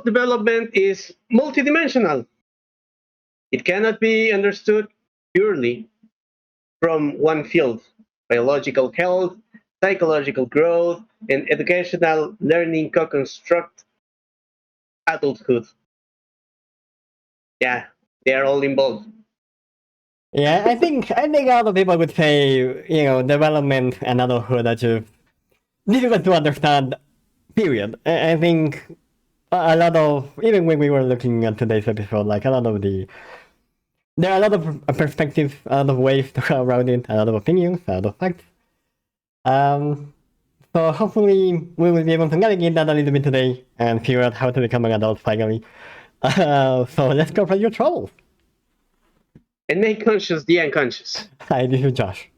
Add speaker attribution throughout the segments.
Speaker 1: adult development is multidimensional. It cannot be understood purely from one field. Biological health, psychological growth, and educational learning co-construct adulthood. Yeah, they are all involved.
Speaker 2: Yeah, I think a lot of people would say, development and adulthood are just difficult to understand. Period. I think a lot of, even when we were looking at today's episode, like there are a lot of perspectives, a lot of ways to go around it, a lot of opinions, a lot of facts. So hopefully we will be able to navigate that a little bit today and figure out how to become an adult finally. So let's go for your troubles.
Speaker 1: And make conscious the unconscious.
Speaker 2: Hi, this is Josh.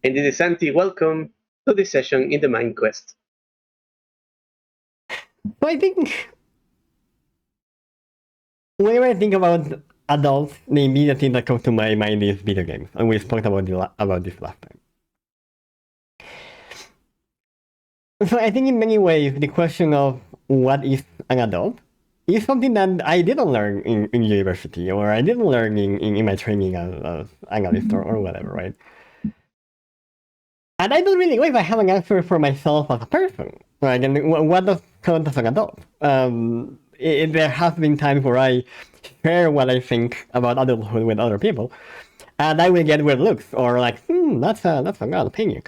Speaker 1: And this is Santy. Welcome to this session in the Mind Quest.
Speaker 2: So I think whenever I think about adults, the immediate thing that comes to my mind is video games, and we spoke about this last time. So I think in many ways, the question of what is an adult is something that I didn't learn in university, or I didn't learn in my training as analyst or whatever, right? And I don't really know if I have an answer for myself as a person, right? And what does count as an adult? There have been times where I share what I think about adulthood with other people, and I will get weird looks, or like, that's a good opinion.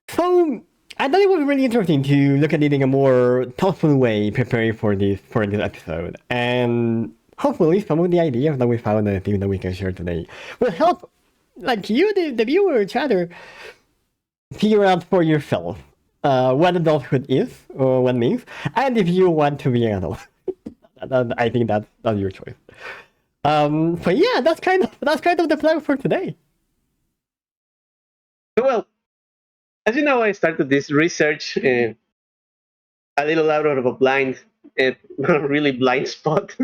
Speaker 2: So I thought it was really interesting to look at it in a more thoughtful way, preparing for this episode, and hopefully some of the ideas that we found and the things that we can share today will help, like you, the viewer, chatter, figure out for yourself what adulthood is or what it means, and if you want to be an adult. I think that's your choice. So yeah, that's kind of the plan for today.
Speaker 1: Well, as you know, I started this research a little out of a blind, really blind spot.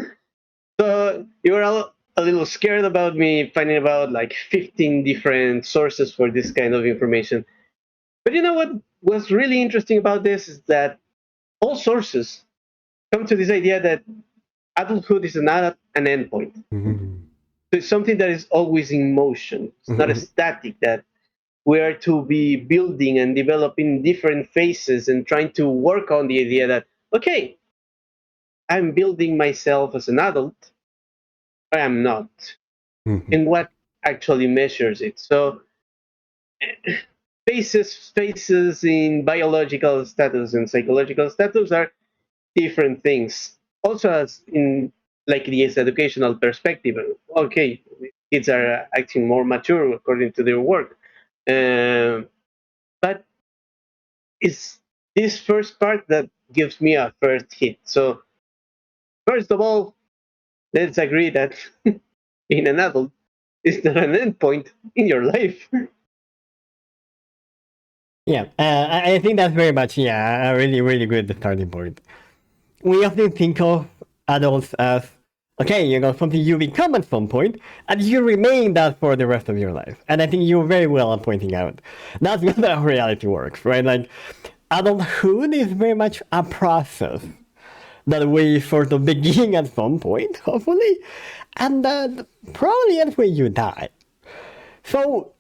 Speaker 1: So you were all a little scared about me finding about like 15 different sources for this kind of information. But you know what was really interesting about this is that all sources come to this idea that adulthood is not an endpoint.
Speaker 2: Mm-hmm.
Speaker 1: So it's something that is always in motion. It's not a static that we are to be building and developing different phases and trying to work on the idea that, okay, I'm building myself as an adult, but I'm not.
Speaker 2: Mm-hmm.
Speaker 1: And what actually measures it? So phases in biological status and psychological status are different things. Also, as in like this educational perspective, okay, kids are acting more mature according to their work. But it's this first part that gives me a first hit. So, first of all, let's agree that being an adult is not an endpoint in your life.
Speaker 2: Yeah, I think that's very much, a really, really good starting point. We often think of adults as, okay, something you become at some point, and you remain that for the rest of your life. And I think you're very well at pointing out that's not how reality works, right? Like, adulthood is very much a process that we sort of begin at some point, hopefully, and that probably ends when you die. So,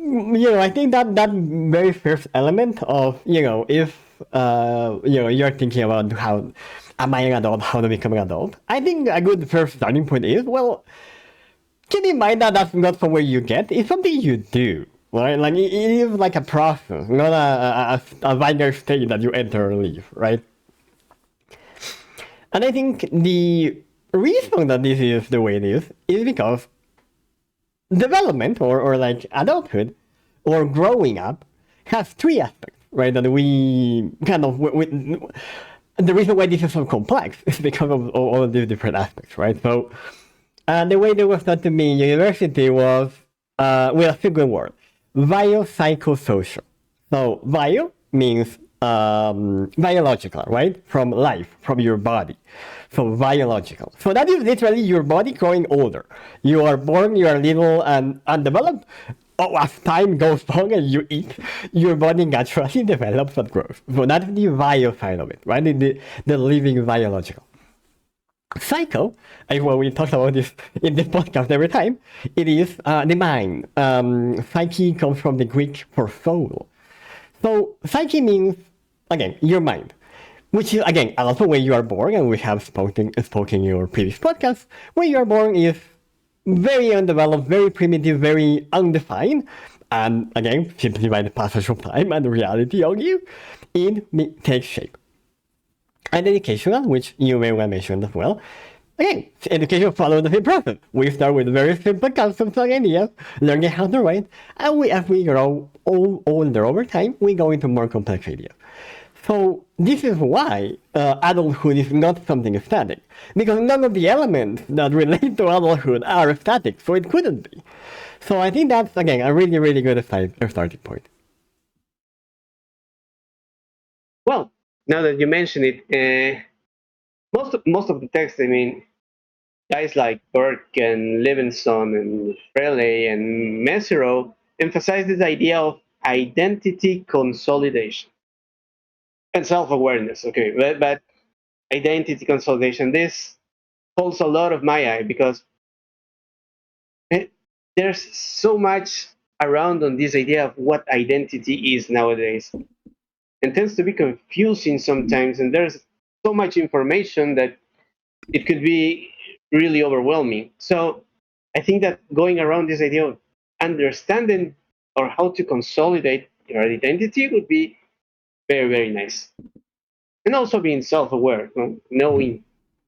Speaker 2: I think that very first element of, if, you're thinking about how am I an adult, how to become an adult, I think a good first starting point is, well, keep in mind that that's not somewhere you get, it's something you do, right? Like, it is like a process, not a binary state that you enter or leave, right? And I think the reason that this is the way it is because development or like adulthood or growing up has three aspects, right? That we kind of, the reason why this is so complex is because of all of these different aspects, right? So the way they was taught to me in university was with a single word, biopsychosocial. So bio means biological, right? From life, from your body. So biological. So that is literally your body growing older. You are born, you are little and undeveloped, as time goes on and you eat, your body naturally develops and grows. So that's the bio side of it, right? The living biological. Psycho, is what we talk about this in this podcast every time. It is the mind. Psyche comes from the Greek for soul. So psyche means, again, your mind, which is, again, also when you are born, and we have spoken in your previous podcast, when you are born is very undeveloped, very primitive, very undefined, and again, simply by the passage of time and the reality of you, it takes shape. And educational, which you may well mention as well. Again, education follows the same process. We start with very simple concepts and ideas, learning how to write, and as we grow older over time, we go into more complex ideas. So this is why adulthood is not something static, because none of the elements that relate to adulthood are static, so it couldn't be. So I think that's, again, a really, really good starting point.
Speaker 1: Well, now that you mention it, most of the text, I mean, guys like Burke and Livingston and Fraley and Mesereau emphasize this idea of identity consolidation and self-awareness. Okay, but identity consolidation, this holds a lot of my eye because it, there's so much around on this idea of what identity is nowadays, and tends to be confusing sometimes. And there's so much information that it could be really overwhelming. So I think that going around this idea of understanding or how to consolidate your identity would be very, very nice. And also being self-aware, knowing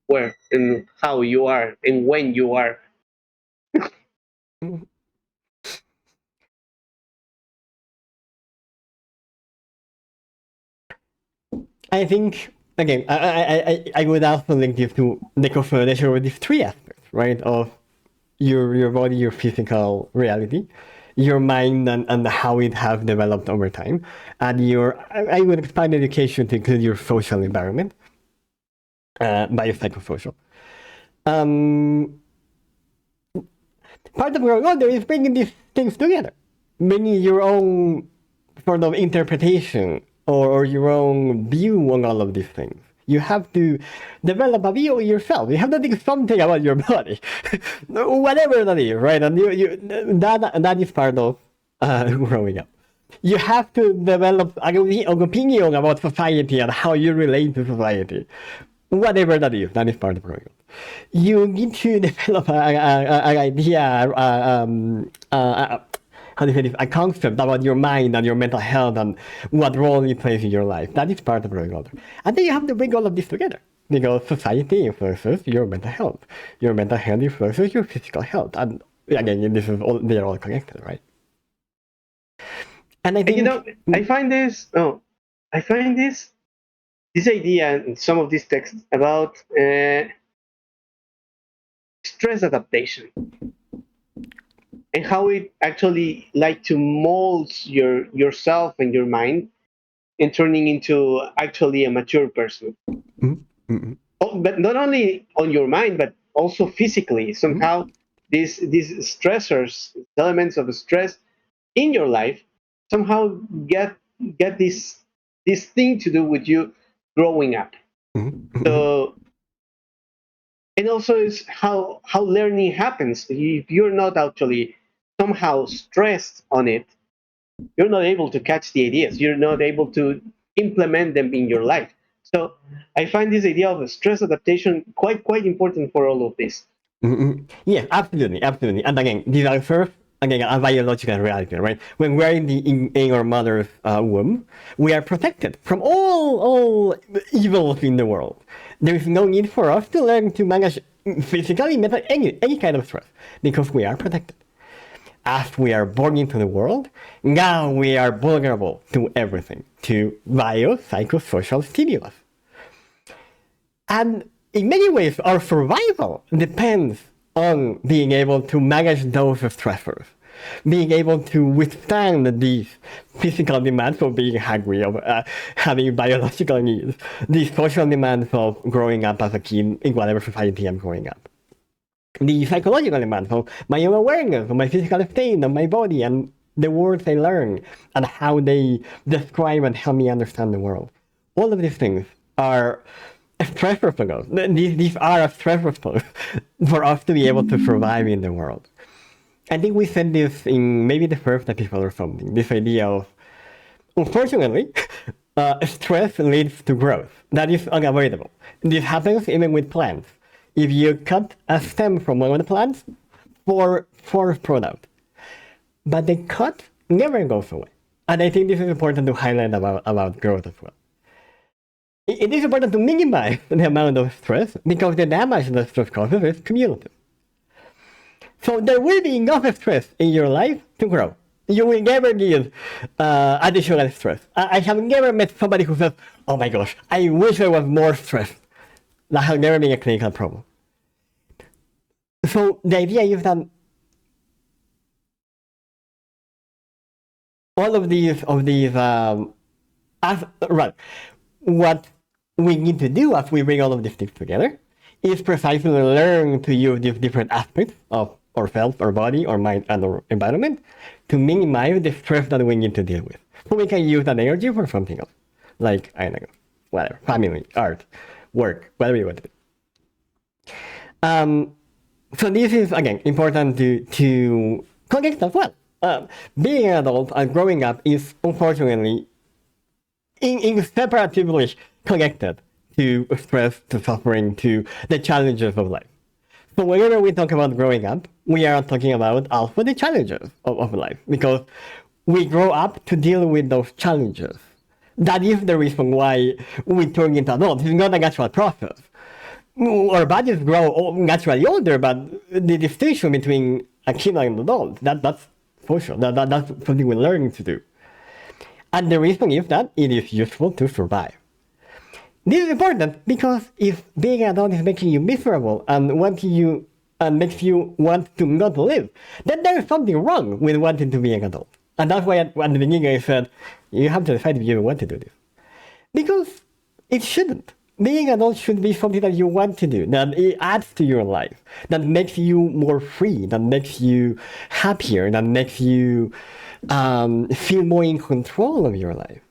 Speaker 1: where and how you are and when you are.
Speaker 2: I think, again, I would also link this to the consolidation with these three aspects, right? Of your body, your physical reality, your mind, and how it has developed over time, and I would expand education to include your social environment, biopsychosocial. Part of growing older is bringing these things together, bringing your own sort of interpretation or your own view on all of these things. You have to develop a view of yourself. You have to think something about your body, whatever that is, right? And that is part of growing up. You have to develop an opinion about society and how you relate to society, whatever that is part of growing up. You need to develop an idea, how do you say this, a concept about your mind and your mental health and what role it plays in your life. That is part of growing older. And then you have to bring all of this together, because society influences your mental health. Your mental health influences your physical health. And again, they're all connected, right? And I think...
Speaker 1: I find this this idea in some of these texts about stress adaptation and how it actually like to mold yourself and your mind in turning into actually a mature person.
Speaker 2: Mm-hmm.
Speaker 1: Oh, but not only on your mind, but also physically. Somehow, these stressors, elements of stress in your life, somehow get this thing to do with you growing up.
Speaker 2: Mm-hmm.
Speaker 1: So, and also is how learning happens. If you're not actually somehow stressed on it, you're not able to catch the ideas. You're not able to implement them in your life. So I find this idea of a stress adaptation quite important for all of this.
Speaker 2: Mm-hmm. Yeah, absolutely. And again, these are first, again, a biological reality, right? When we're in our mother's womb, we are protected from all evils in the world. There is no need for us to learn to manage physically, mentally, any kind of stress, because we are protected. As we are born into the world, now we are vulnerable to everything, to biopsychosocial stimulus. And in many ways, our survival depends on being able to manage those stressors, being able to withstand these physical demands of being hungry, of having biological needs, these social demands of growing up as a kid in whatever society I'm growing up, the psychological demands of my own awareness, of my physical state, of my body, and the words I learn, and how they describe and help me understand the world. All of these things are stress response. These are a stress response for us to be able to survive in the world. I think we said this in maybe the first episode or something. This idea of, unfortunately, stress leads to growth. That is unavoidable. This happens even with plants. If you cut a stem from one of the plants, four sprout out. But the cut never goes away. And I think this is important to highlight about growth as well. It is important to minimize the amount of stress because the damage that stress causes is cumulative. So there will be enough stress in your life to grow. You will never need additional stress. I have never met somebody who says, "Oh my gosh, I wish there was more stress." That has never been a clinical problem. So the idea is that all of these right, what we need to do as we bring all of these things together is precisely learn to use these different aspects of ourselves, our body, our mind, and our environment to minimize the stress that we need to deal with. So we can use that energy for something else, like, I don't know, whatever, family, art, work, whatever you want to do. So this is, again, important to connect as well. Being an adult and growing up is unfortunately inseparably connected to stress, to suffering, to the challenges of life. So whenever we talk about growing up, we are talking about also the challenges of life, because we grow up to deal with those challenges. That is the reason why we turn into adults. It's not a natural process. Our bodies grow naturally older, but the distinction between a kid and an adult, that's for sure. That's something we learn to do. And the reason is that it is useful to survive. This is important because if being an adult is making you miserable and makes you want to not live, then there is something wrong with wanting to be an adult. And that's why at the beginning I said, you have to decide if you want to do this. Because it shouldn't. Being an adult should be something that you want to do, that it adds to your life, that makes you more free, that makes you happier, that makes you feel more in control of your life.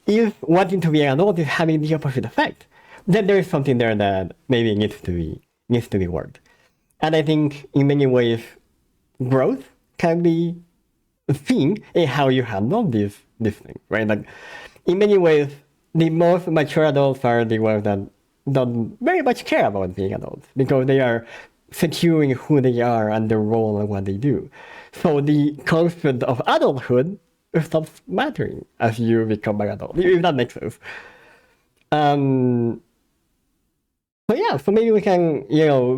Speaker 2: If wanting to be an adult is having the opposite effect, then there is something there that maybe needs to be worked. And I think in many ways, growth can be seen in how you handle this thing, right? Like in many ways, the most mature adults are the ones that don't very much care about being adults because they are securing who they are and their role and what they do. So the concept of adulthood stops mattering as you become an adult, if that makes sense. So yeah, so maybe we can,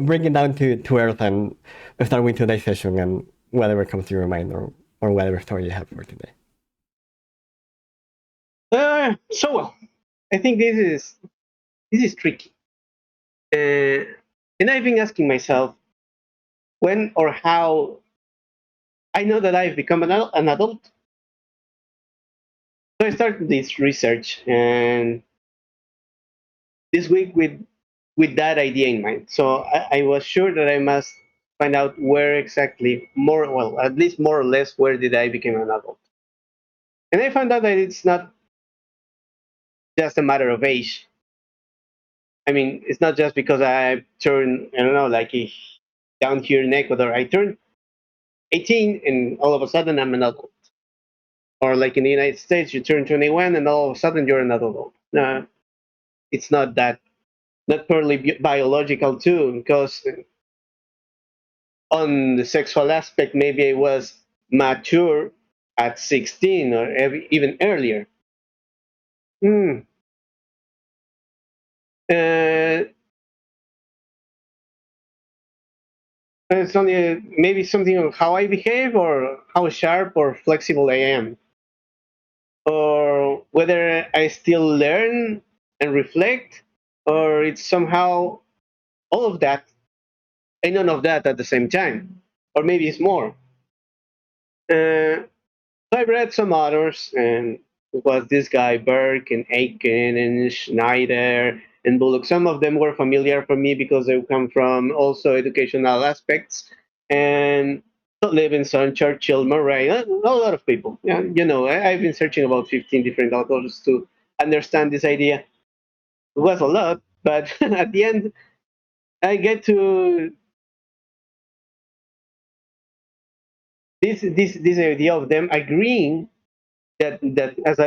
Speaker 2: bring it down to earth and start with today's session and whatever comes to your mind or whatever story you have for today.
Speaker 1: I think this is tricky, and I've been asking myself when or how I know that I've become an adult. So I started this research, and this week with that idea in mind. So I was sure that I must find out where exactly at least more or less, where did I become an adult? And I found out that it's not just a matter of age. I mean, it's not just because I turned, I don't know, like down here in Ecuador, I turned 18 and all of a sudden I'm an adult. Or like in the United States, you turn 21 and all of a sudden you're an adult. No, it's not that. Not purely biological too, because on the sexual aspect, maybe I was mature at 16 or even earlier. Hmm. Uh, it's only maybe something of how I behave or how sharp or flexible I am, or whether I still learn and reflect, or it's somehow all of that and none of that at the same time, or maybe it's more. Uh, So I read some others, and it was this guy Burke and Aiken and Schneider and Bullock. Some of them were familiar for me because they come from also educational aspects. And Levinson, Churchill, Murray, a lot of people. Yeah, I've been searching about 15 different authors to understand this idea. It was a lot, but at the end, I get to this idea of them agreeing that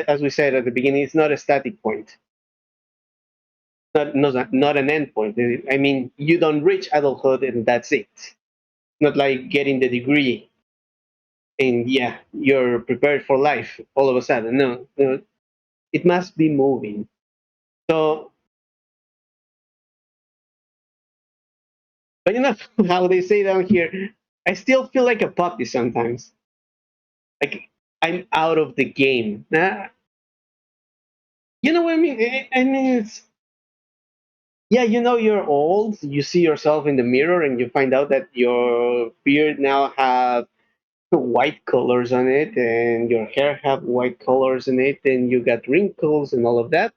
Speaker 1: as we said at the beginning, it's not a static point, not an end point. I mean, you don't reach adulthood and that's it. Not like getting the degree and yeah, you're prepared for life all of a sudden. No, no, it must be moving. So, but how they say down here, I still feel like a puppy sometimes. Like I'm out of the game. You know what I mean? I mean, it's yeah, you're old. You see yourself in the mirror, and you find out that your beard now have white colors on it, and your hair have white colors in it, and you got wrinkles and all of that.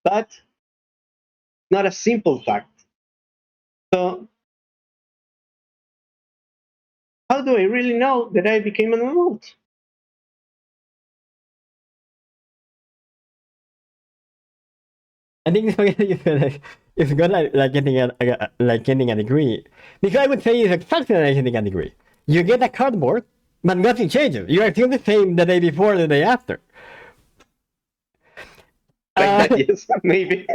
Speaker 1: But not a simple fact. So how do I really know that I became an adult?
Speaker 2: I think it's what you said, like, it's good like getting like getting a degree. Because I would say it's exactly like getting a degree. You get a cardboard, but nothing changes. You are still the same the day before, the day after.
Speaker 1: Like
Speaker 2: Uh,
Speaker 1: that, yes, maybe.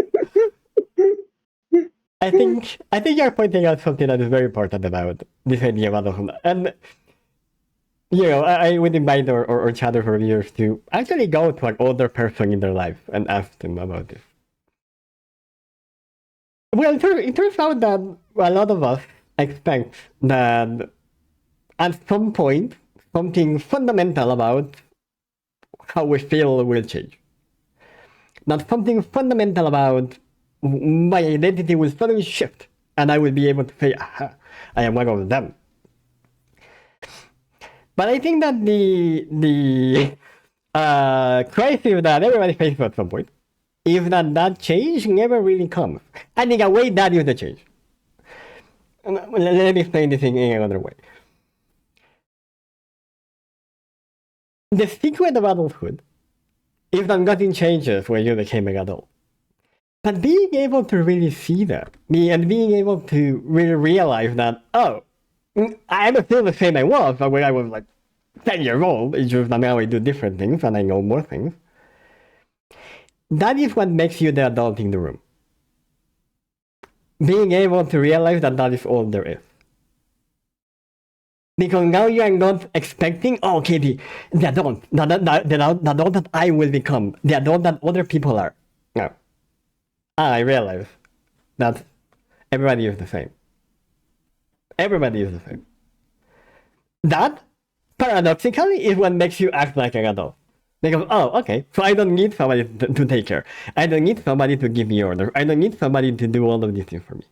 Speaker 2: I think you're pointing out something that is very important about this idea of adulthood. And I would invite or chatter for viewers to actually go to an older person in their life and ask them about this. Well, it turns out that a lot of us expect that at some point something fundamental about how we feel will change. That something fundamental about my identity will suddenly shift, and I will be able to say, aha, I am one of them. But I think that the crisis that everybody faces at some point is that change never really comes. And in a way, that is the change. Let me explain this in another way. The secret of adulthood is that nothing changes when you became an adult. But being able to really see that, and being able to really realize that, oh, I'm still the same I was when I was like 10 years old, it's just that now I do different things and I know more things. That is what makes you the adult in the room. Being able to realize that that is all there is. Because now you are not expecting, oh, okay, the adult, the adult that I will become, the adult that other people are. No. I realize that everybody is the same. Everybody is the same. That, paradoxically, is what makes you act like an adult. Because, oh, okay, so I don't need somebody to take care. I don't need somebody to give me orders. I don't need somebody to do all of these things for me.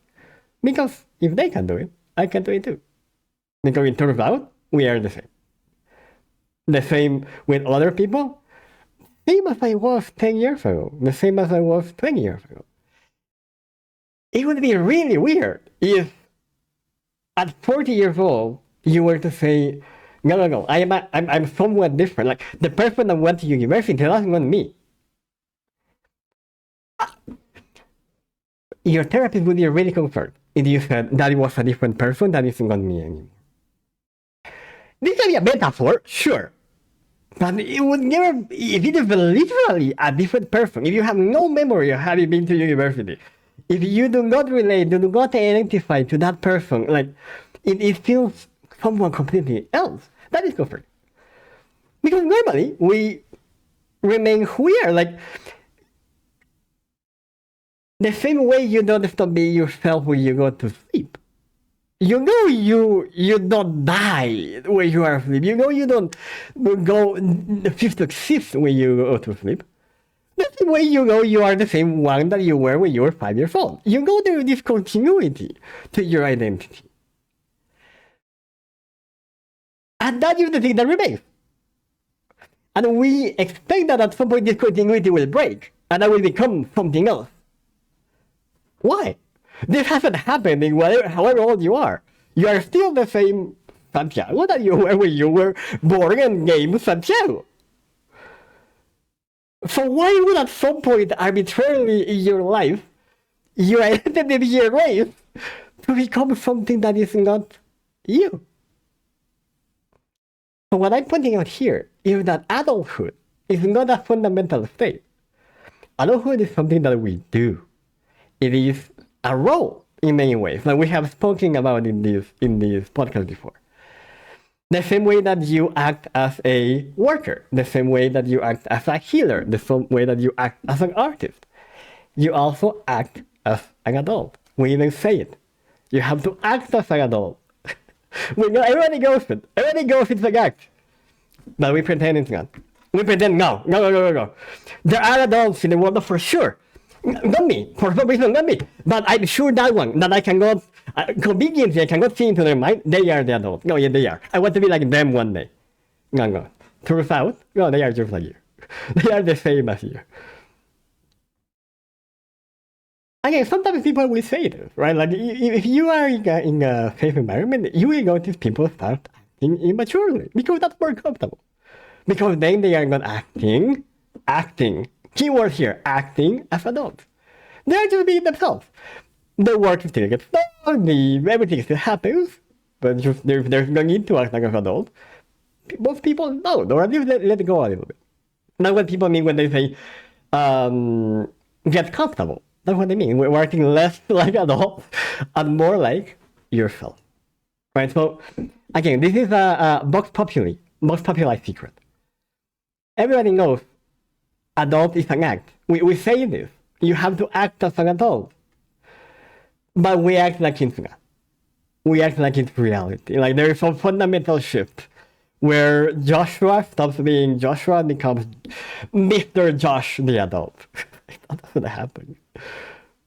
Speaker 2: Because if they can do it, I can do it too. Because it turns out, we are the same. The same with other people, same as I was 10 years ago, the same as I was 20 years ago. It would be really weird if at 40 years old you were to say, no, I'm somewhat different. Like the person that went to university, that's not me. Your therapist would be really concerned if you said that it was a different person, that isn't not me anymore. This can be a metaphor, sure. But it would never, if it is literally a different person, if you have no memory of having been to university, if you do not relate, do not identify to that person, like it feels someone completely else. That is comforting. Because normally we remain who we are. Like the same way you don't stop being yourself when you go to sleep. You know you don't die when you are asleep. You know you don't go cease to exist when you go to sleep. The same way you know you are the same one that you were when you were 5 years old. You know there is this continuity to your identity. And that is the thing that remains. And we expect that at some point this continuity will break and I will become something else. Why? This hasn't happened in however old you are. You are still the same Santiago that you were when you were born and named Santiago. So why would at some point arbitrarily in your life your identity be erased to become something that is not you? So what I'm pointing out here is that adulthood is not a fundamental state. Adulthood is something that we do. It is a role in many ways, like we have spoken about in this podcast before. The same way that you act as a worker, the same way that you act as a healer, the same way that you act as an artist, you also act as an adult. We even say it. You have to act as an adult. We know everybody goes it. Everybody goes it's an act. But we pretend it's not. We pretend no. There are adults in the world for sure. Not me, for some reason, not me. But I'm sure that one, that I cannot, conveniently, I cannot see into their mind, they are the adults. No, yeah, they are. I want to be like them one day. No. Turns out, no, they are just like you. They are the same as you. Again, sometimes people will say this, right? Like, if you are in a safe environment, you will notice people start acting immaturely because that's more comfortable. Because then they are not acting. Keyword here, acting as adults. They're just being themselves. The work still gets done, everything still happens, but just there's no need to act like an adult. Most people don't, or at least let it go a little bit. That's what people mean when they say, get comfortable. That's what they mean. We're acting less like adults and more like yourself. Right? So, again, this is a Vox Populi secret. Everybody knows adult is an act. We say this. You have to act as an adult. But we act like it's not. We act like it's reality. Like there is some fundamental shift where Joshua stops being Joshua and becomes Mr. Josh the adult. That doesn't happen.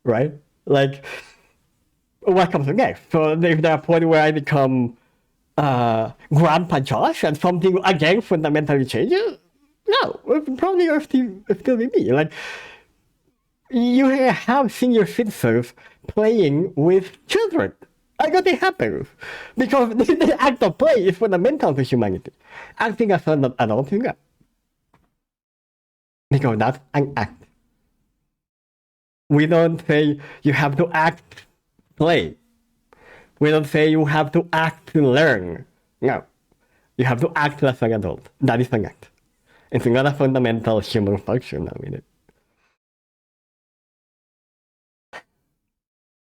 Speaker 2: Right? Like, what comes next? So if there's a point where I become Grandpa Josh and something again fundamentally changes, no, probably you're still with me. Like, you have senior citizens playing with children. I got it happens. Because the act of play is fundamental to humanity. Acting as an adult is not. Because that's an act. We don't say you have to act, play. We don't say you have to act to learn. No. You have to act as an adult. That is an act. It's not a fundamental human function. I mean,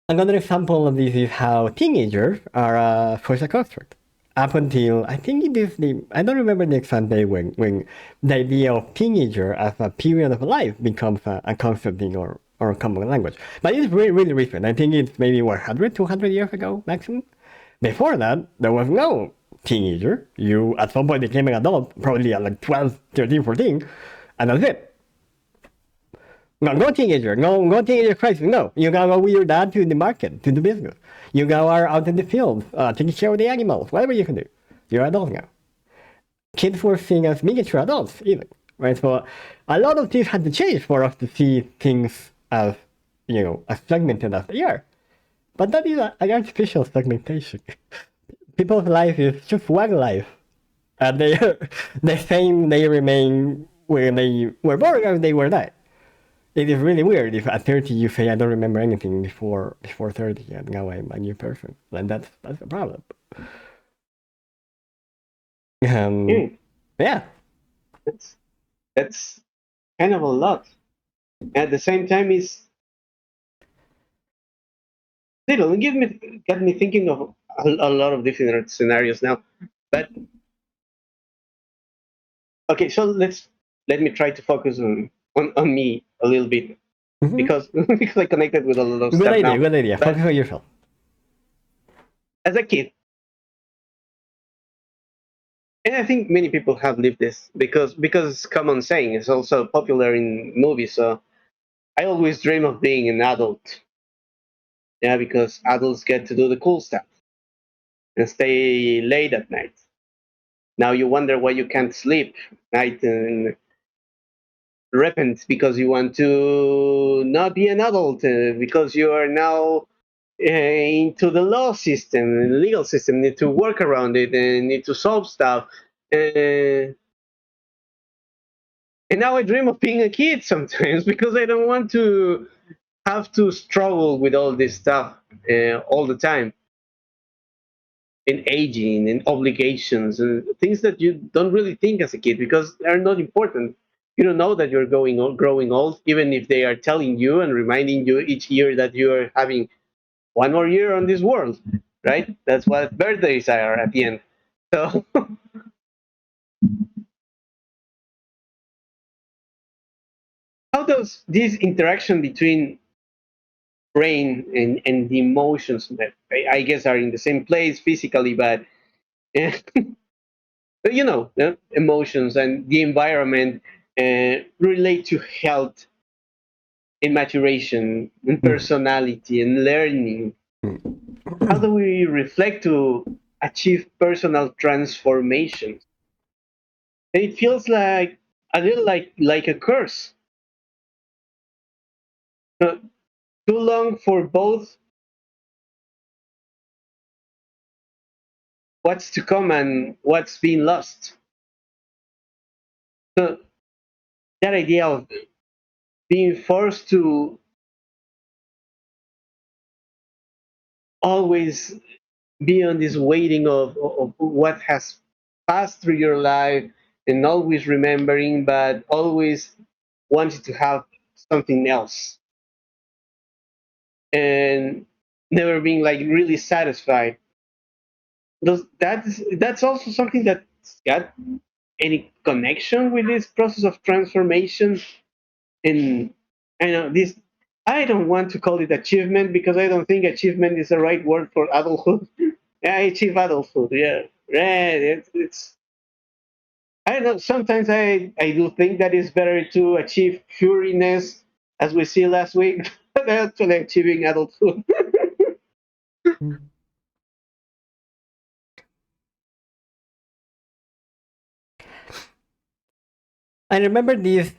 Speaker 2: another example of this is how teenagers are a social construct. Up until, I think it is I don't remember the exact day when the idea of teenager as a period of life becomes a concept or a common language. But it's really, really recent. I think it's maybe 100, 200 years ago maximum. Before that, there was no teenager. You at some point became an adult, probably at like 12, 13, 14, and that's it. No teenager, no teenager crisis, no. You gotta go with your dad to the market, to the business. You go out in the field, taking care of the animals, whatever you can do. You're adults now. Kids were seen as miniature adults, even. Right? So a lot of things had to change for us to see things as, as segmented as they are. But that is an artificial segmentation. People's life is just one life. And they are the same, they remain when they were born as they were died. It is really weird if at 30 you say I don't remember anything before 30 and now I'm a new person. And that's a problem. Yeah.
Speaker 1: That's kind of a lot. At the same time, it's little. Got me thinking of a lot of different scenarios now. But okay, so let me try to focus on me a little bit because I connected with a lot of
Speaker 2: good
Speaker 1: stuff
Speaker 2: idea,
Speaker 1: now.
Speaker 2: Good idea. Focus on yourself.
Speaker 1: As a kid, and I think many people have lived this because it's common saying. It's also popular in movies. So I always dream of being an adult. Yeah, because adults get to do the cool stuff and stay late at night. Now you wonder why you can't sleep night and repent because you want to not be an adult because you are now into the law system, the legal system, need to work around it and need to solve stuff. Uh, and now I dream of being a kid sometimes because I don't want to have to struggle with all this stuff all the time, and aging and obligations and things that you don't really think as a kid because they're not important. You don't know that you're growing old, even if they are telling you and reminding you each year that you are having one more year on this world, right? That's what birthdays are at the end. So, how does this interaction between brain and the emotions that I guess are in the same place physically, but emotions and the environment relate to health and maturation and personality and learning? How do we reflect to achieve personal transformations? And it feels like a little like a curse. Uh, Too long for both what's to come and what's been lost. So that idea of being forced to always be on this waiting of what has passed through your life and always remembering, but always wanting to have something else and never being like really satisfied. That's also something that's got any connection with this process of transformation. And I know this, I don't want to call it achievement because I don't think achievement is the right word for adulthood. Yeah, I achieve adulthood. Yeah, right. It's I don't know. Sometimes I do think that it's better to achieve pureness, as we see last week, than actually achieving adulthood.
Speaker 2: I remember this.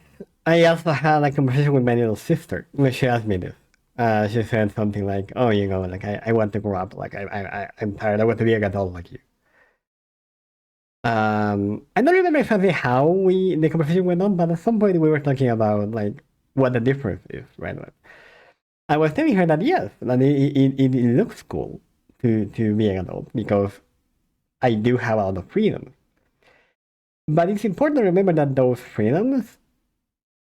Speaker 2: I also had a conversation with my little sister when she asked me this. She said something like, "Oh, like I want to grow up. Like I'm tired. I want to be an adult like you." I don't remember exactly how the conversation went on, but at some point we were talking about like what the difference is, right? Like, I was telling her that yes, that it looks cool to be an adult because I do have a lot of freedom. But it's important to remember that those freedoms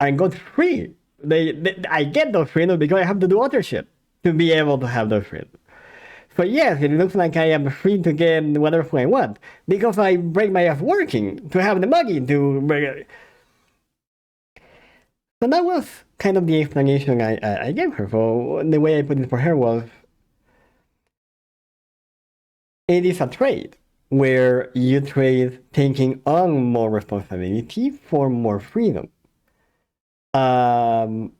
Speaker 2: are not free. I get those freedoms because I have to do other shit to be able to have those freedoms. So yes, it looks like I am free to get whatever I want because I break my ass working to have the money to break. So that was kind of the explanation I gave her. So the way I put it for her was, it is a trade where you trade taking on more responsibility for more freedom. Um,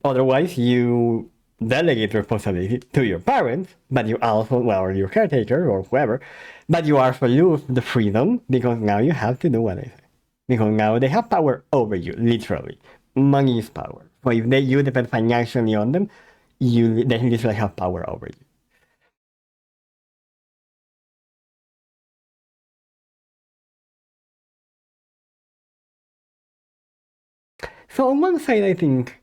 Speaker 2: Otherwise, you delegate responsibility to your parents, but you also, well, or your caretaker or whoever, but you also lose the freedom because now you have to do what they say. Because now they have power over you, literally. Money is power. So if you depend financially on them, they literally have power over you. So on one side, I think,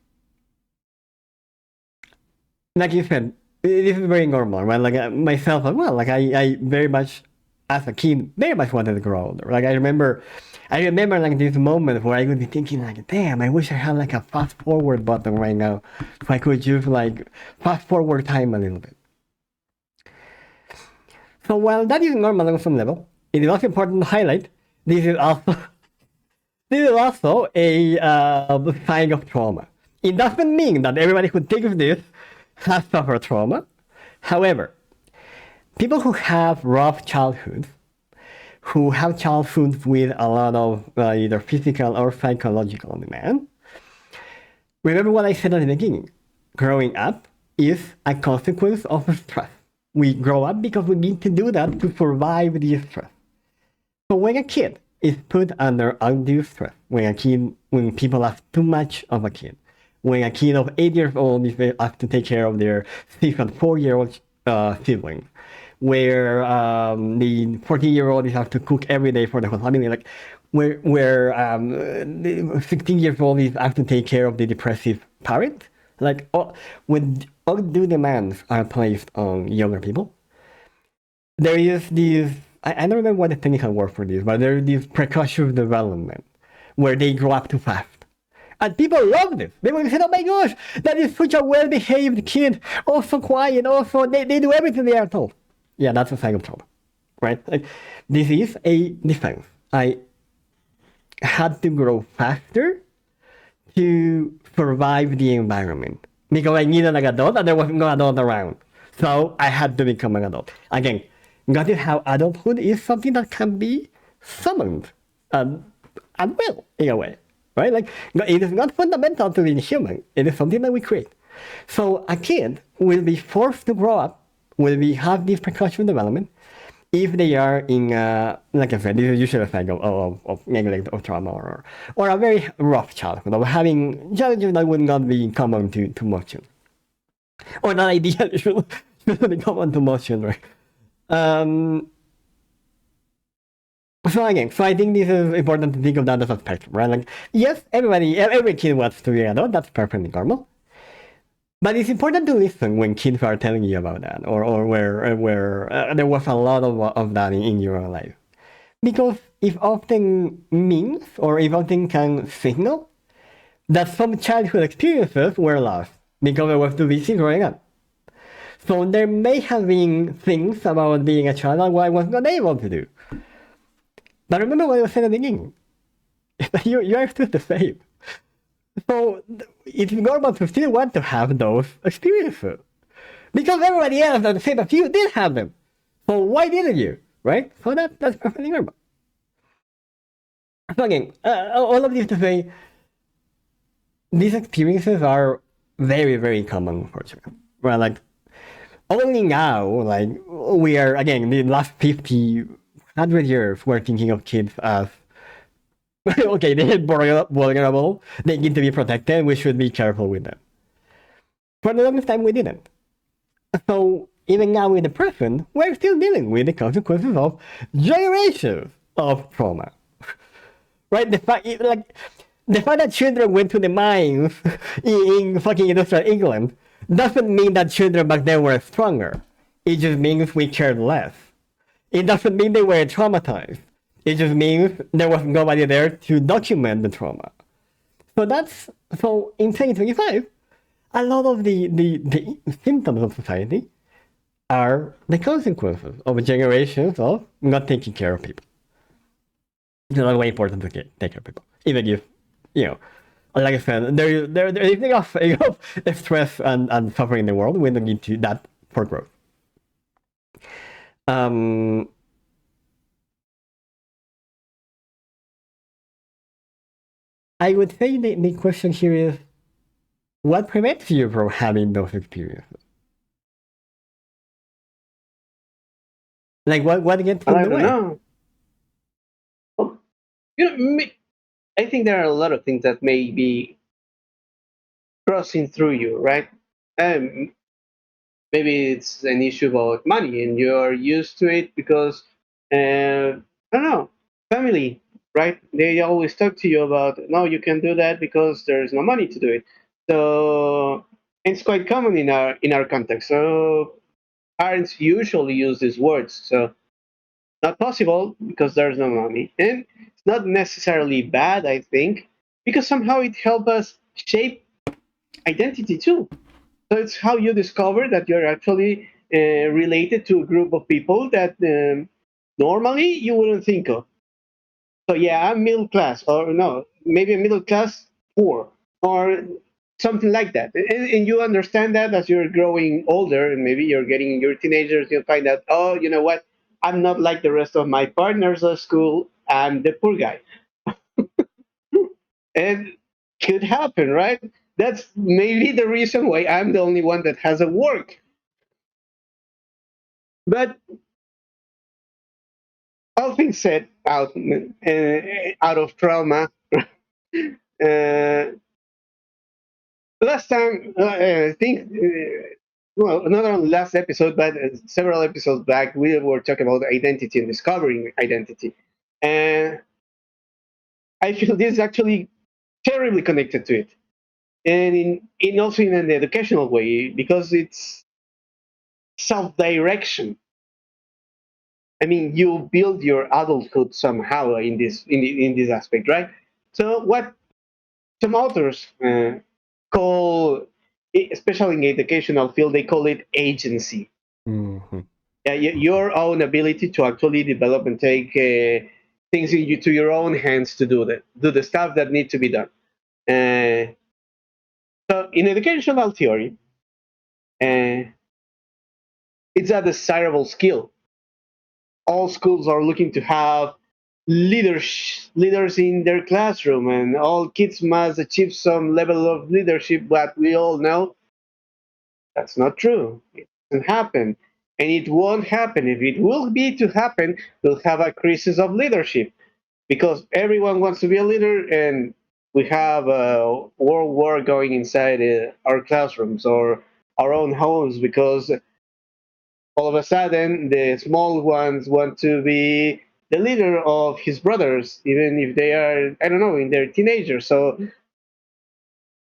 Speaker 2: like you said, this is very normal, right? Like myself as well. Like I very much, as a kid, very much wanted to grow older. Like I remember like this moment where I would be thinking like, damn, I wish I had like a fast forward button right now, so I could just like fast forward time a little bit. So while that is normal on some level, it is also important to highlight this is also this is also a sign of trauma. It doesn't mean that everybody who takes this has suffered trauma. However, people who have rough childhoods, who have childhoods with a lot of either physical or psychological demand, remember what I said at the beginning. Growing up is a consequence of stress. We grow up because we need to do that to survive the stress. So when a kid is put under undue stress, when people have too much of a kid, when a kid of 8 years old is asked to take care of their 6 and 4 year old siblings, where the 14-year-old is asked to cook every day for the whole family, like where the 16 years old is asked to take care of the depressive parent, like when undue demands are placed on younger people, there is this. I don't remember what the technical word for this, but there is this precocious development where they grow up too fast. And people love this. They will say, oh my gosh, that is such a well behaved kid. Also quiet, also, they do everything they are told. Yeah, that's a sign of trouble, right? Like, this is a defense. I had to grow faster to survive the environment because I needed an adult and there was no adult around. So I had to become an adult. Again, that is how adulthood is something that can be summoned and will, in a way. Right? Like, it is not fundamental to being human. It is something that we create. So a kid will be forced to grow up, have this precocious development, if they are in, like I said, this is usually a cycle of neglect or trauma or a very rough childhood, of having challenges that would not be common to most children. Or not ideally should be common to most children. So again, so I think this is important to think of that as a spectrum, right? Like, yes, every kid wants to be an adult, that's perfectly normal. But it's important to listen when kids are telling you about that, or where there was a lot of that in your life. Because it often means, or it often can signal, that some childhood experiences were lost because I was too busy growing up. So there may have been things about being a child that I was not able to do. But remember what I was saying at the beginning. You are still the same. So it's normal to still want to have those experiences. Because everybody else at the same as you did have them. So why didn't you? Right? So that's perfectly normal. So again, all of this to say, these experiences are very, very common for children. Right? Like, only now, like, we are, again, the last 50, 100 years, we're thinking of kids as okay, they're vulnerable, they need to be protected, we should be careful with them. For the longest time, we didn't. So, even now in the present, we're still dealing with the consequences of generations of trauma. Right? The fact that children went to the mines in fucking industrial England doesn't mean that children back then were stronger. It just means we cared less. It doesn't mean they were traumatized. It just means there was nobody there to document the trauma. So in 2025, a lot of the symptoms of society are the consequences of generations of not taking care of people. It's not way important to take care of people. Even if, like I said, there is enough stress and suffering in the world. We don't need to that for growth. I would say the question here is, what prevents you from having those experiences? Like, what gets in
Speaker 1: I
Speaker 2: the
Speaker 1: don't
Speaker 2: way?
Speaker 1: know. Well, I think there are a lot of things that may be crossing through you, right? Um, Maybe it's an issue about money and you're used to it because I don't know, family, right? They always talk to you about, no, you can do that because there's no money to do it. So it's quite common in our context. So parents usually use these words. So not possible because there's no money, and it's not necessarily bad, I think, because somehow it helps us shape identity too. So it's how you discover that you're actually related to a group of people that normally you wouldn't think of. So yeah, I'm middle class, or no, maybe a middle class poor, or something like that. And you understand that as you're growing older, and maybe you're getting in your teenagers, you'll find out, oh, you know what? I'm not like the rest of my partners at school. I'm the poor guy, and could happen, right? That's maybe the reason why I'm the only one that has a work. But all things said, out of trauma, uh, Last time, I think, well, not on the last episode, but several episodes back, we were talking about identity and discovering identity. And I feel this is actually terribly connected to it. And in also in an educational way, because it's self-direction. I mean, you build your adulthood somehow in this aspect, right? So what some authors call, especially in the educational field, they call it agency.
Speaker 2: Mm-hmm.
Speaker 1: Your own ability to actually develop and take things to your own hands to do the stuff that need to be done. Uh, so in educational theory, uh, it's a desirable skill. All schools are looking to have leaders in their classroom, and all kids must achieve some level of leadership. But we all know that's not true. It doesn't happen, and it won't happen. If it will be to happen, we'll have a crisis of leadership because everyone wants to be a leader, and we have a world war going inside our classrooms or our own homes because all of a sudden the small ones want to be the leader of his brothers, even if they are, I don't know, in their teenagers. So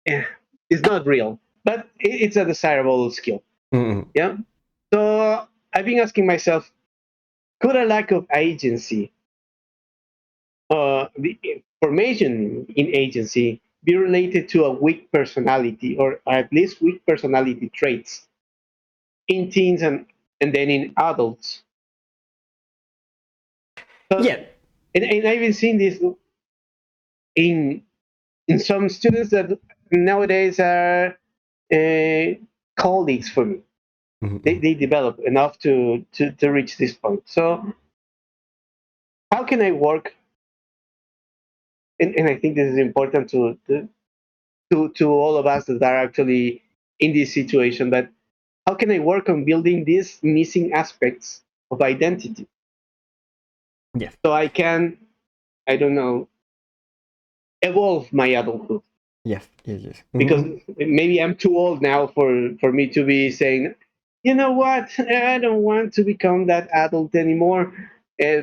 Speaker 1: it's not real, but it's a desirable skill.
Speaker 2: Mm-hmm.
Speaker 1: Yeah. So I've been asking myself, could a lack of agency, the formation in agency, be related to a weak personality or at least weak personality traits in teens and then in adults? So,
Speaker 2: Yeah.
Speaker 1: and I've been seeing this in in some students that nowadays are uh, colleagues for me.
Speaker 2: Mm-hmm.
Speaker 1: They develop enough to reach this point. So how can I work? And I think this is important to all of us that are actually in this situation. But how can I work on building these missing aspects of identity
Speaker 2: Yes.
Speaker 1: so I can, I don't know, evolve my adulthood?
Speaker 2: Yes. Yes. Yes.
Speaker 1: Because
Speaker 2: Mm-hmm.
Speaker 1: maybe I'm too old now for me to be saying, you know what, I don't want to become that adult anymore. Uh,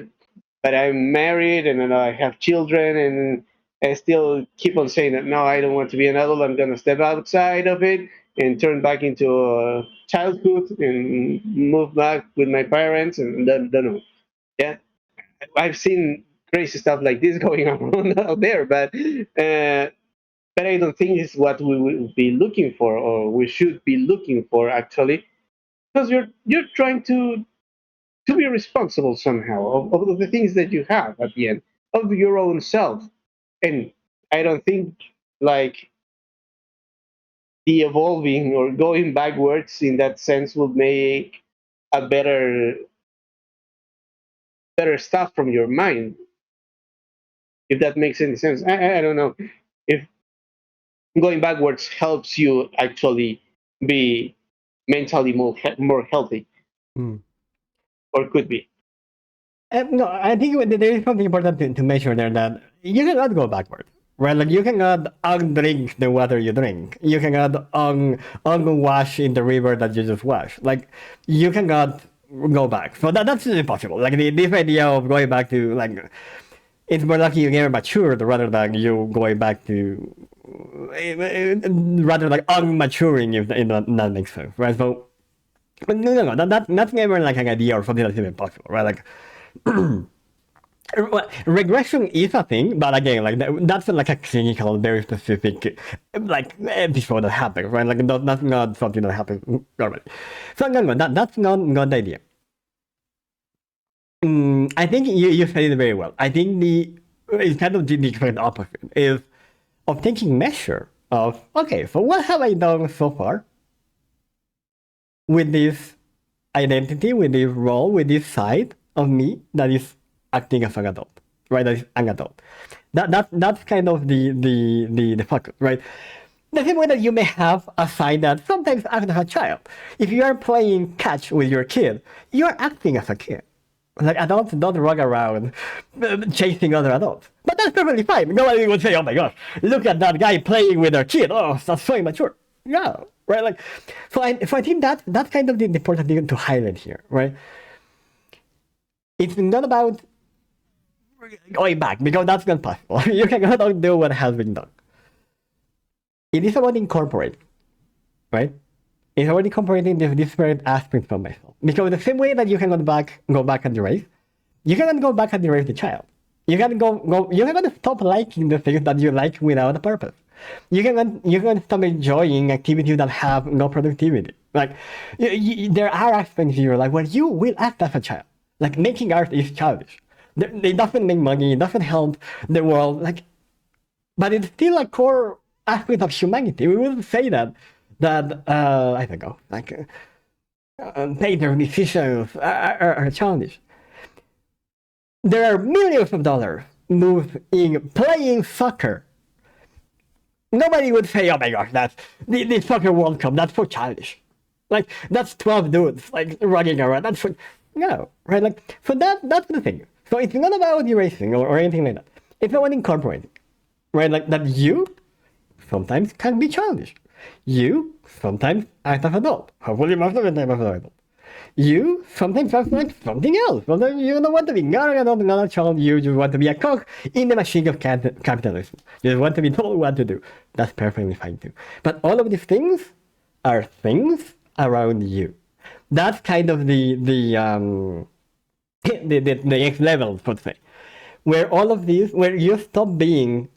Speaker 1: but I'm married and then I have children, and I still keep on saying that no, I don't want to be an adult. I'm gonna step outside of it and turn back into childhood and move back with my parents and don't know. Yeah, I've seen crazy stuff like this going on out there, but I don't think it's what we will be looking for, or we should be looking for actually, because you're trying to be responsible somehow of the things that you have at the end of your own self. And I don't think like the evolving or going backwards in that sense would make a better stuff from your mind, if that makes any sense. I don't know if going backwards helps you actually be mentally more healthy,
Speaker 2: Mm.
Speaker 1: or could be.
Speaker 2: No, I think there is something important to measure there that you cannot go backward. Right, like you cannot undrink the water you drink. You cannot unwash in the river that you just washed. Like you cannot go back. So that's impossible. Like this idea of going back to like it's more likely you get matured rather than you going back to rather like unmaturing if that makes sense, right? So no, that's never like an idea or something that's even possible, right? Like regression is a thing, but again, like that's like a clinical, very specific, like episode that happens, right? Like that's not something that happens normally. So no, that's not the idea. I think you said it very well. I think it's kind of the exact opposite is of taking measure of okay, so what have I done so far with this identity, with this role, with this side of me that is acting as an adult, right? That is an adult. That's kind of the focus, right? The same way that you may have a side that sometimes acts as a child. If you are playing catch with your kid, you are acting as a kid. Like adults don't run around chasing other adults. But that's perfectly fine. Nobody would say, oh my gosh, look at that guy playing with their kid. Oh, that's so immature. No, right? Like, so I think that's kind of the important thing to highlight here, right? It's not about going back because that's not possible. You cannot undo what has been done. It is about incorporating, right? It's about incorporating the different aspects of myself. Because the same way that you can go back and erase, you cannot go back and erase the child. You can you cannot stop liking the things that you like without a purpose. You can stop enjoying activities that have no productivity. Like there are aspects in your life where you will act as a child. Like making art is childish. It doesn't make money. It doesn't help the world. Like, but it's still a core aspect of humanity. We wouldn't say that I don't know, like painters, musicians are childish. There are millions of dollars moved in playing soccer. Nobody would say, "Oh my gosh, that's the soccer World Cup. That's so childish." Like that's 12 dudes like running around. That's for, no, right? Like so that's the thing. So it's not about erasing or anything like that. It's about incorporating, right? Like that you sometimes can be childish. You sometimes act as an adult. Hopefully most of the time as an adult. You sometimes act like something else. Sometimes you don't want to be not an adult, not a child. You just want to be a cog in the machine of capitalism. You just want to be told what to do. That's perfectly fine too. But all of these things are things around you. That's kind of the next level, so to say, where all of these, where you stop being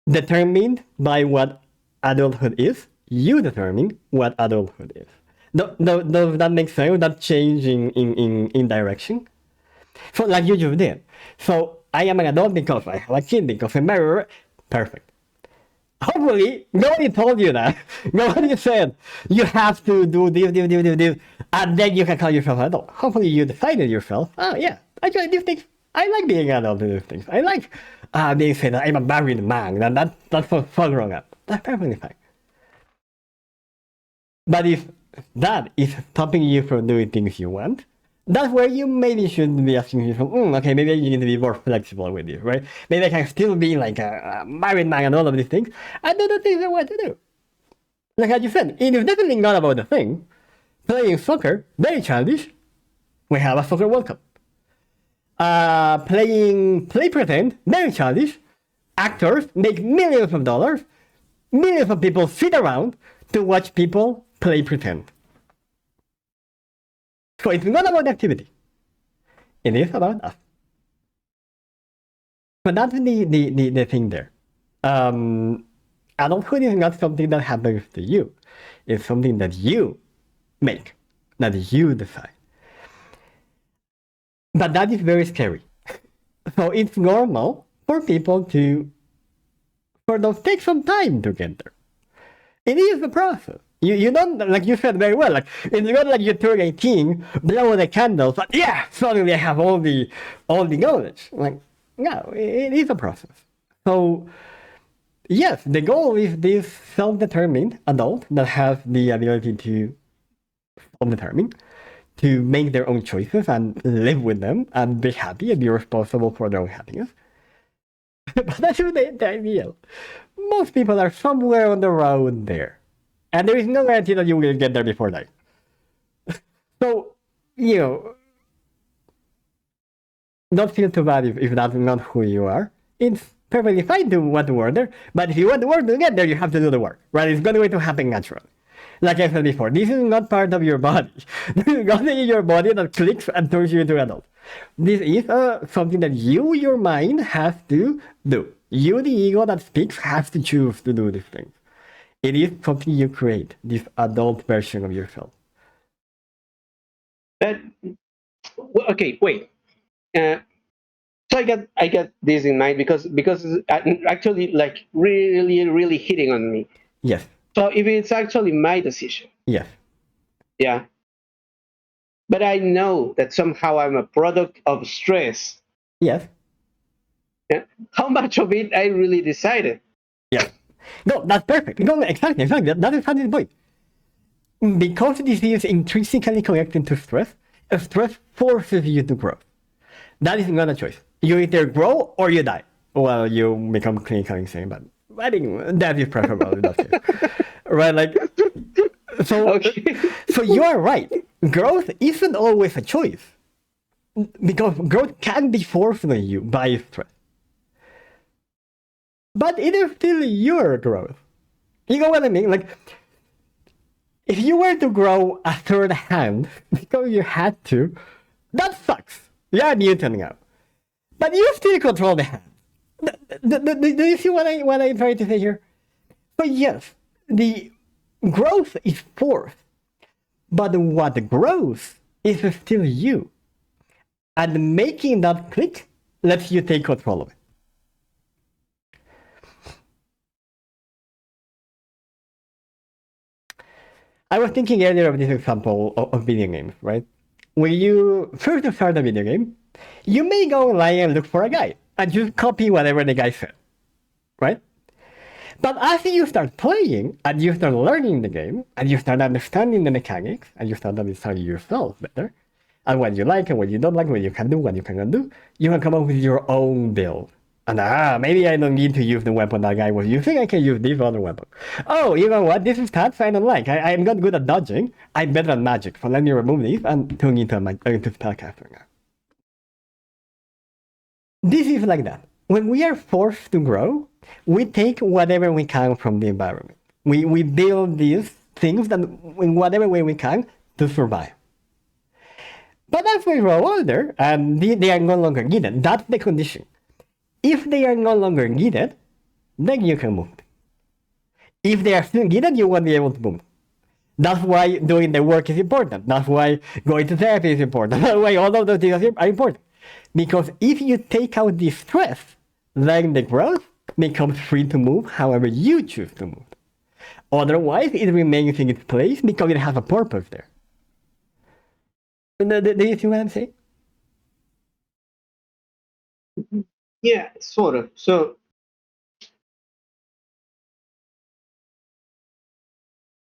Speaker 2: determined by what adulthood is, you determine what adulthood is. Does that make sense? That change in direction? So like you just did. So I am an adult because I have a kid, because I'm married. Perfect. Hopefully, nobody told you that. Nobody said you have to do this, and then you can call yourself an adult. Hopefully, you decided yourself, oh yeah, I do these things. I like being an adult to do things. I like being said that I'm a married man, and that's so grown up. That's perfectly fine. But if that is stopping you from doing things you want, that's where you maybe should be asking yourself, okay, maybe you need to be more flexible with this, right? Maybe I can still be like a married man and all of these things, and do the things I want to do. Like as you said, it is definitely not about the thing. Playing soccer, very childish. We have a soccer World Cup. Play pretend, very childish. Actors make millions of dollars. Millions of people sit around to watch people play pretend. So it's not about activity. It is about us. But that's the thing there. Adulthood is not something that happens to you. It's something that you make, that you decide. But that is very scary. So it's normal for people for those take some time to get there. It is a process. You don't, like you said very well, like it's not like you turn 18, blow the candles, but yeah, suddenly I have all the knowledge. Like, no, it is a process. So yes, the goal is this self-determined adult that has the ability to self-determine, to make their own choices and live with them and be happy and be responsible for their own happiness. But that's the ideal. Most people are somewhere on the road there. And there is no guarantee that you will get there before that. So, don't feel too bad if that's not who you are. It's perfectly fine to want to work there, but if you want to work to get there, you have to do the work, right? It's not going to happen naturally. Like I said before, this is not part of your body. This is nothing in your body that clicks and turns you into an adult. This is something that your mind, has to do. You, the ego that speaks, has to choose to do these things. It is something you create, this adult version of yourself.
Speaker 1: Okay, wait. So I got this in mind because it's actually like really hitting on me.
Speaker 2: Yes.
Speaker 1: So if it's actually my decision,
Speaker 2: Yes.
Speaker 1: yeah. But I know that somehow I'm a product of stress.
Speaker 2: Yes.
Speaker 1: Yeah. How much of it I really decided?
Speaker 2: Yes. No, that's perfect. No, exactly. That is exactly the point. Because this is intrinsically connected to stress forces you to grow. That is not a choice. You either grow or you die. Well, you become clinically insane, but I think that is preferable in that case. Right? Like, so,
Speaker 1: Okay.
Speaker 2: so you are right. Growth isn't always a choice because growth can be forced on you by stress. But it is still your growth. You know what I mean? Like, if you were to grow a third hand because you had to, that sucks. You're Newton now. But you still control the hand. Do you see what I'm trying to say here? But yes, the growth is forced, but what grows is still you. And making that click lets you take control of it. I was thinking earlier of this example of video games, right? When you first start a video game, you may go online and look for a guide and just copy whatever the guy said, right? But as you start playing and you start learning the game and you start understanding the mechanics and you start understanding yourself better and what you like and what you don't like, what you can do, what you cannot do, you can come up with your own build. And maybe I don't need to use the weapon that guy was using. I can use this other weapon. Oh, you know what? This is stats I don't like. I'm not good at dodging. I'm better at magic. So let me remove this and turn into spellcaster now. This is like that. When we are forced to grow, we take whatever we can from the environment. We build these things that in whatever way we can to survive. But as we grow older, and they are no longer needed, that's the condition. If they are no longer needed, then you can move. If they are still needed, you won't be able to move. That's why doing the work is important. That's why going to therapy is important. That's why all of those things are important. Because if you take out the stress, then the growth becomes free to move however you choose to move. Otherwise, it remains in its place because it has a purpose there. Do you see what I'm saying?
Speaker 1: Yeah, sort of. So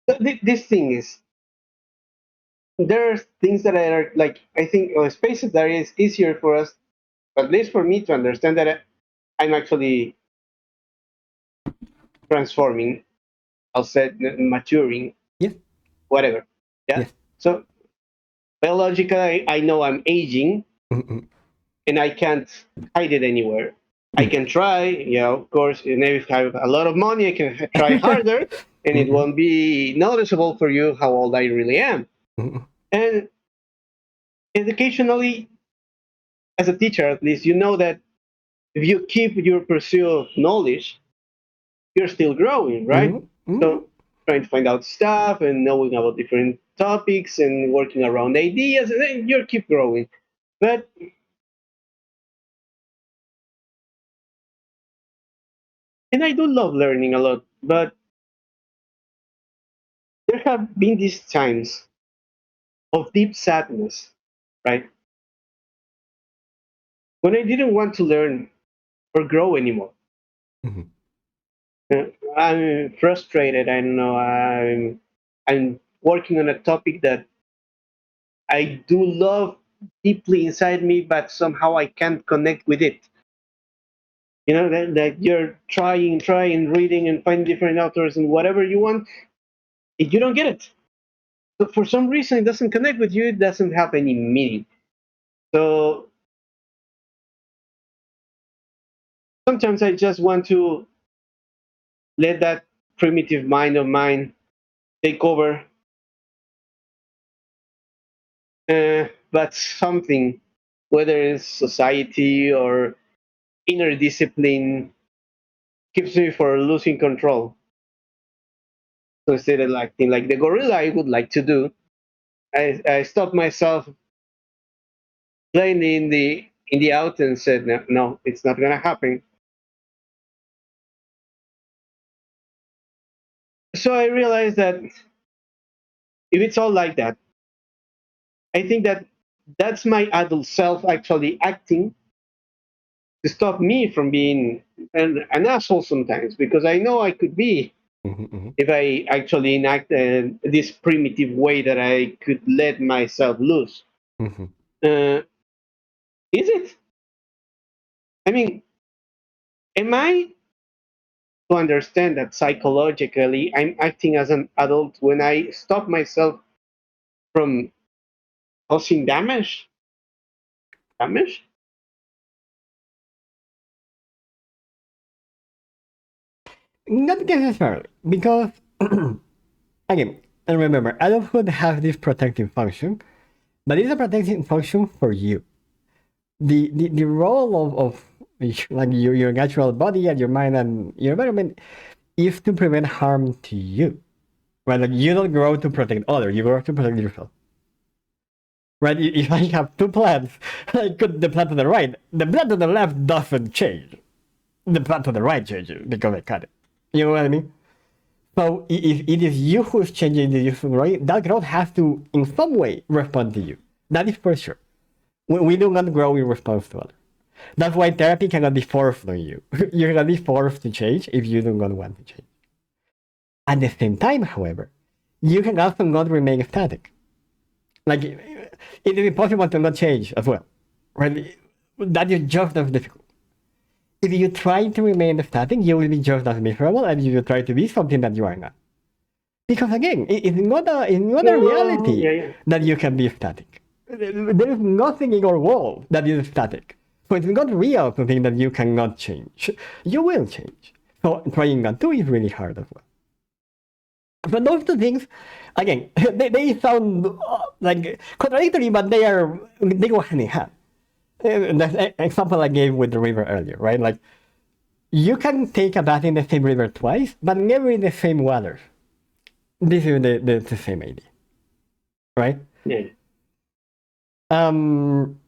Speaker 1: this thing is, there are things that are like, I think, spaces that is easier for us, at least for me, to understand that I'm actually transforming, I'll say maturing,
Speaker 2: Yes.
Speaker 1: whatever. Yeah.
Speaker 2: Yes.
Speaker 1: So biologically, I know I'm aging,
Speaker 2: Mm-mm.
Speaker 1: and I can't hide it anywhere. I can try, of course, and if I have a lot of money, I can try harder, and it
Speaker 2: Mm-mm.
Speaker 1: won't be noticeable for you how old I really am.
Speaker 2: Mm-mm.
Speaker 1: And educationally, as a teacher, at least, you know that if you keep your pursuit of knowledge, you're still growing, right?
Speaker 2: Mm-mm. Mm-mm.
Speaker 1: So trying to find out stuff and knowing about different topics and working around ideas, and then you keep growing. But and I do love learning a lot, but there have been these times of deep sadness, right? When I didn't want to learn or grow anymore.
Speaker 2: Mhm.
Speaker 1: Uh, I'm frustrated. I don't know. I'm working on a topic that I do love deeply inside me, but somehow I can't connect with it. That you're trying, reading, and finding different authors and whatever you want, if you don't get it. So for some reason, it doesn't connect with you. It doesn't have any meaning. So sometimes I just want to let that primitive mind of mine take over. But something, whether it's society or inner discipline, keeps me from losing control. So instead of acting like the gorilla I would like to do, I stopped myself playing in the out and said, no, no, it's not gonna happen. So I realized that if it's all like that, I think that that's my adult self actually acting to stop me from being an asshole sometimes, because I know I could be
Speaker 2: Mhm. Mhm.
Speaker 1: if I actually enact this primitive way that I could let myself loose.
Speaker 2: Mhm.
Speaker 1: Uh, is it? I mean, am I to understand that psychologically I'm acting as an adult when I stop myself from causing damage.
Speaker 2: Not necessarily, because again, and remember, adulthood has this protective function, but it's a protective function for you. The role of like your natural body and your mind and your environment is to prevent harm to you. Right? Like you don't grow to protect others, you grow to protect yourself. Right? If I have two plants, I cut the plant to the right. The plant to the left doesn't change. The plant to the right changes because I cut it. You know what I mean? So if it is you who's changing the user growth, that growth has to, in some way, respond to you. That is for sure. We do not grow in response to others. That's why therapy cannot be forced on you. You cannot be forced to change if you do not want to change. At the same time, however, you can also not remain static. Like, it is impossible to not change as well. Right? That is just as difficult. If you try to remain static, you will be just as miserable as if you try to be something that you are not. Because again, it's not a
Speaker 1: No,
Speaker 2: reality
Speaker 1: yeah, yeah.
Speaker 2: that you can be static. There is nothing in your world that is static. So it's not real to think that you cannot change. You will change. So trying not to is really hard as well. But those two things, again, they sound like contradictory, but they go hand in hand. The example I gave with the river earlier, right? Like you can take a bath in the same river twice, but never in the same water. This is the same idea, right?
Speaker 1: Yeah.
Speaker 2: Um,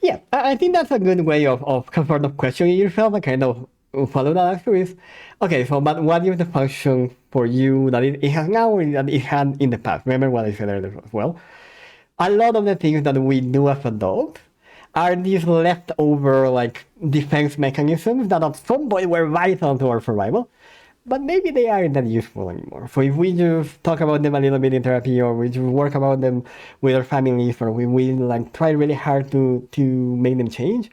Speaker 2: yeah, I think that's a good way of sort of questioning yourself and kind of follow that answer is, okay, so but what is the function for you that it has now or that it had in the past? Remember what I said earlier as well? A lot of the things that we do as adults are these leftover like defense mechanisms that at some point were vital to our survival, but maybe they aren't that useful anymore. So if we just talk about them a little bit in therapy, or we just work about them with our families, or we like try really hard to make them change,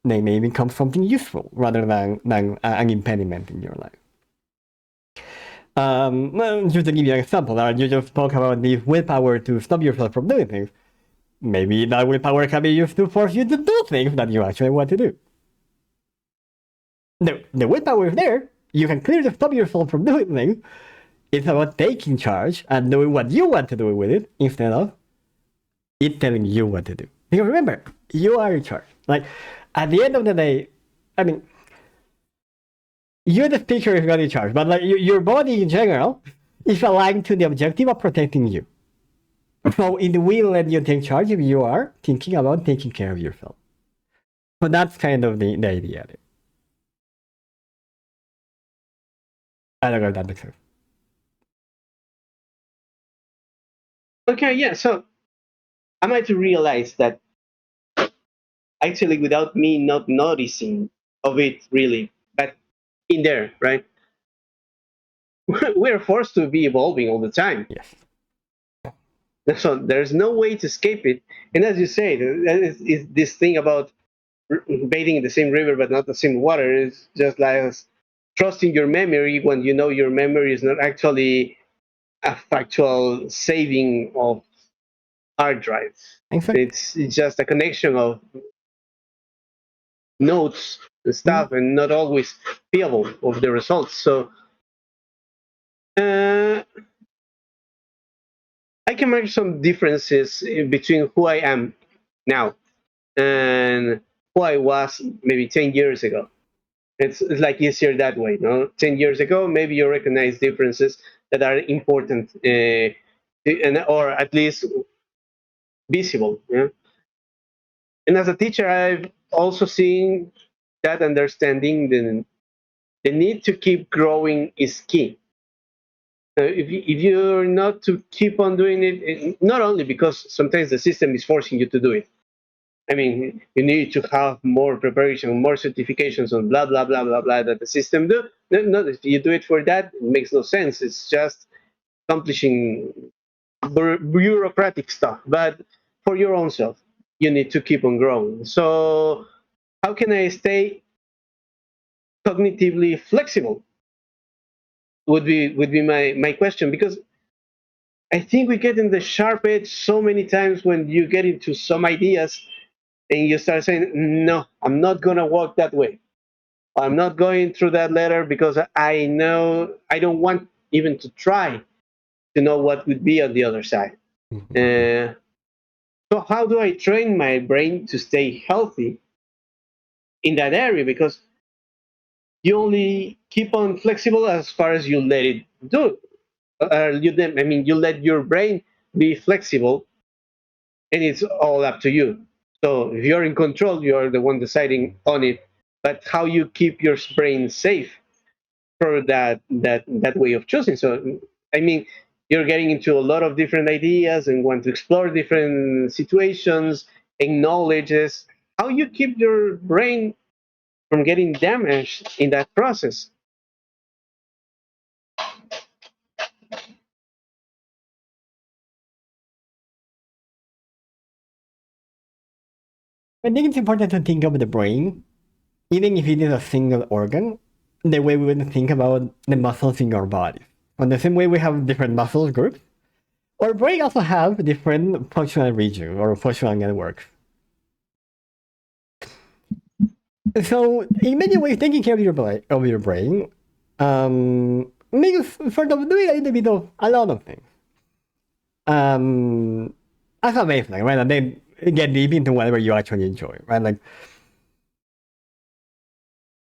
Speaker 2: they may become something useful rather than an impediment in your life. Well, just to give you an example, you just talk about this willpower to stop yourself from doing things. Maybe that willpower can be used to force you to do things that you actually want to do. The willpower is there. You can clearly stop yourself from doing things. It's about taking charge and doing what you want to do with it instead of it telling you what to do. Because remember, you are in charge. Like, at the end of the day, I mean, you're the speaker is not in charge, but like your body in general is aligned to the objective of protecting you. So it will let you take charge if you are thinking about taking care of yourself. So that's kind of the idea. I don't know if that makes sense.
Speaker 1: Okay, yeah. So am I to realize that actually without me not noticing of it really, but in there, right? We're forced to be evolving all the time.
Speaker 2: Yes.
Speaker 1: So there's no way to escape it. And as you say, is this thing about bathing in the same river but not the same water is just like trusting your memory when you know your memory is not actually a factual saving of hard drives.
Speaker 2: Exactly.
Speaker 1: It's just a connection of notes and
Speaker 2: Mhm.
Speaker 1: stuff and not always feelable of the results. So uh, I can make some differences between who I am now and who I was maybe 10 years ago. It's like easier that way. No, 10 years ago, maybe you recognize differences that are important and or at least visible. Yeah? And as a teacher, I've also seen that understanding the need to keep growing is key. If you're not to keep on doing it, not only because sometimes the system is forcing you to do it. I mean, you need to have more preparation, more certifications on blah blah blah blah blah that the system do. No, if you do it for that, it makes no sense. It's just accomplishing bureaucratic stuff, but for your own self. you need to keep on growing. So how can I stay cognitively flexible? Would be my question, because I think we get in the sharp edge so many times when you get into some ideas and you start saying, no, I'm not gonna walk that way. I'm not going through that letter because I know I don't want even to try to know what would be on the other side. Uh, so how do I train my brain to stay healthy in that area? Because you only keep on flexible as far as you let it do. You let your brain be flexible, and it's all up to you. So if you're in control, you're the one deciding on it. But how you keep your brain safe for that way of choosing. So I mean, you're getting into a lot of different ideas and want to explore different situations, acknowledges how you keep your brain from getting damaged in that process.
Speaker 2: I think it's important to think of the brain, even if it is a single organ, the way we would think about the muscles in our body. On the same way we have different muscle groups, our brain also has different functional regions or functional networks. So in many ways, taking care of your brain means sort of doing a little bit of a lot of things. That's amazing, right? And then get deep into whatever you actually enjoy, right? Like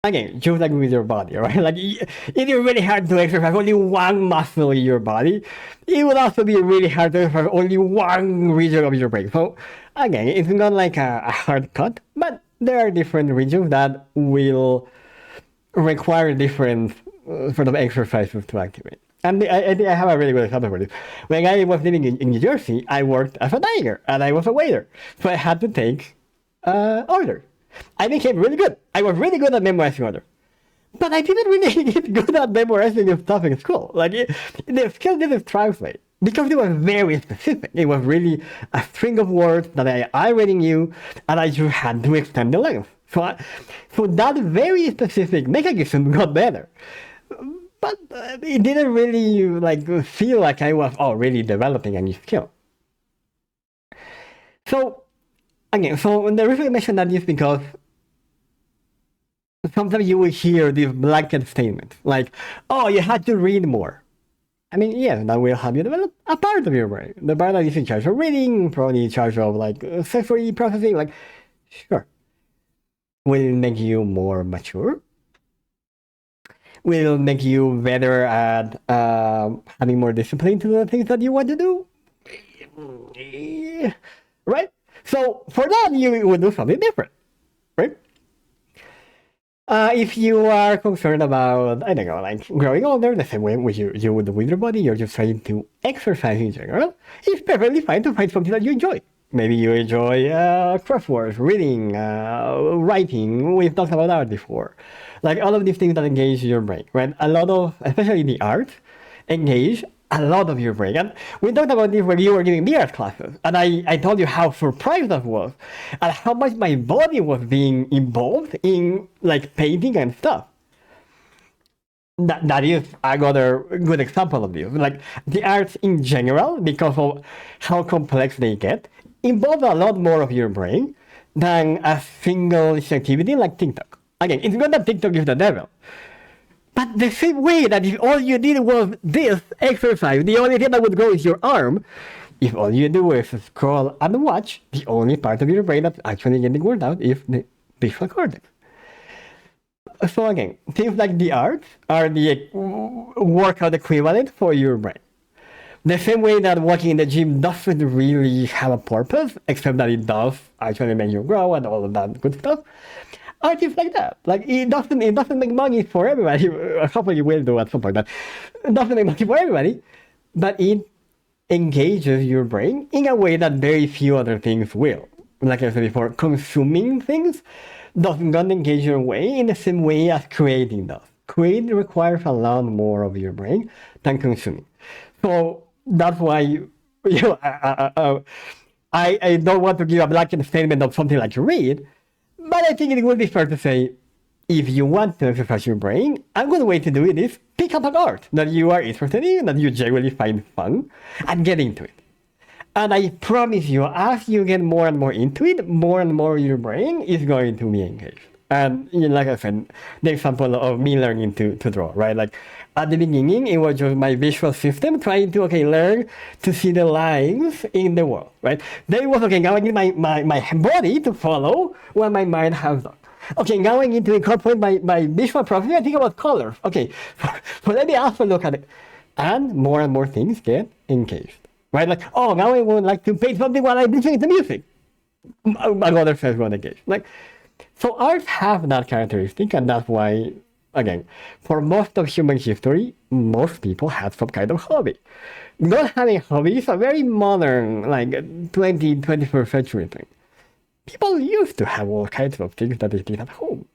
Speaker 2: again, just like with your body, right? Like it is really hard to exercise only one muscle in your body. It would also be really hard to exercise only one region of your brain. So again, it's not like a hard cut, but there are different regions that will require different sort of exercises to activate. And I think I have a really good example for this. When I was living in New Jersey, I worked as a diner and I was a waiter. So I had to take orders. I became really good. I was really good at memorizing orders. But I didn't really get good at memorizing stuff in school. Like, the skill didn't translate. Because it was very specific. It was really a string of words that I already knew, and I just had to extend the length. So that very specific mechanism got better. But it didn't really feel like I was really developing a new skill. So again, so the reason I mentioned that is because sometimes you will hear these blanket statements like, "Oh, you had to read more." I mean, yeah, that will help you develop a part of your brain. The part that is in charge of reading, probably in charge of sensory processing. Like, sure, will make you more mature. Will make you better at having more discipline to do the things that you want to do. Right? So for that, you would do something different, right? If you are concerned about, I don't know, like growing older, the same way you would with your body, you're just trying to exercise in general, it's perfectly fine to find something that you enjoy. Maybe you enjoy crosswords, reading, writing. We've talked about art before. Like all of these things that engage your brain, right? A lot of, especially the art, engage a lot of your brain. And we talked about this when you were giving me art classes. And I told you how surprised I was at how much my body was being involved in like painting and stuff. That is another good example of this. Like the arts in general, because of how complex they get, involve a lot more of your brain than a single activity like TikTok. Again, it's not that TikTok is the devil. But the same way that if all you did was this exercise, the only thing that would go is your arm, if all you do is scroll and watch, the only part of your brain that's actually getting worked out is the visual cortex. So again, things like the arts are the workout equivalent for your brain. The same way that walking in the gym doesn't really have a purpose, except that it does actually make you grow and all of that good stuff. Art is like that. Like it doesn't make money for everybody. Hopefully it will do at some point, but it doesn't make money for everybody. But it engages your brain in a way that very few other things will. Like I said before, consuming things does not engage your brain in the same way as creating does. Creating requires a lot more of your brain than consuming. So that's why I don't want to give a blanket statement of something like read, but I think it would be fair to say, if you want to exercise your brain, a good way to do it is pick up an art that you are interested in, that you genuinely find fun, and get into it. And I promise you, as you get more and more into it, more and more your brain is going to be engaged. And like I said, the example of me learning to draw, right? Like at the beginning, it was just my visual system trying to, learn to see the lines in the world, right? Then it was, now I need my body to follow what my mind has done. Okay, now I need to incorporate my visual processing. I think about colors. Okay, so let me also look at it. And more things get engaged. Right? Like, oh, now I would like to paint something while I'm listening to music. Another says one engaged. Like, so arts have that characteristic, and that's why, again, for most of human history, most people have some kind of hobby. Not having a hobby is a very modern, like 21st century thing. People used to have all kinds of things that they did at home.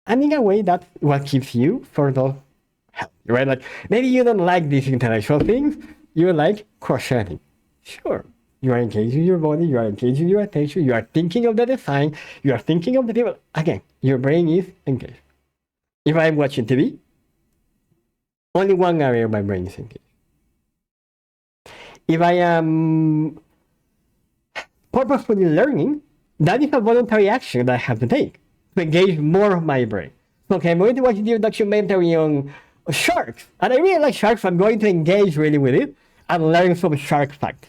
Speaker 2: And in a way, that's what keeps you sort of healthy, right? Like, maybe you don't like these intellectual things, you like crocheting. Sure. You are engaging your body, you are engaging your attention, you are thinking of the design, you are thinking of the people. Again, your brain is engaged. If I'm watching TV, only one area of my brain is engaged. If I am purposefully learning, that is a voluntary action that I have to take to engage more of my brain. Okay, I'm going to watch a documentary on sharks, and I really like sharks, so I'm going to engage really with it and learn some shark facts.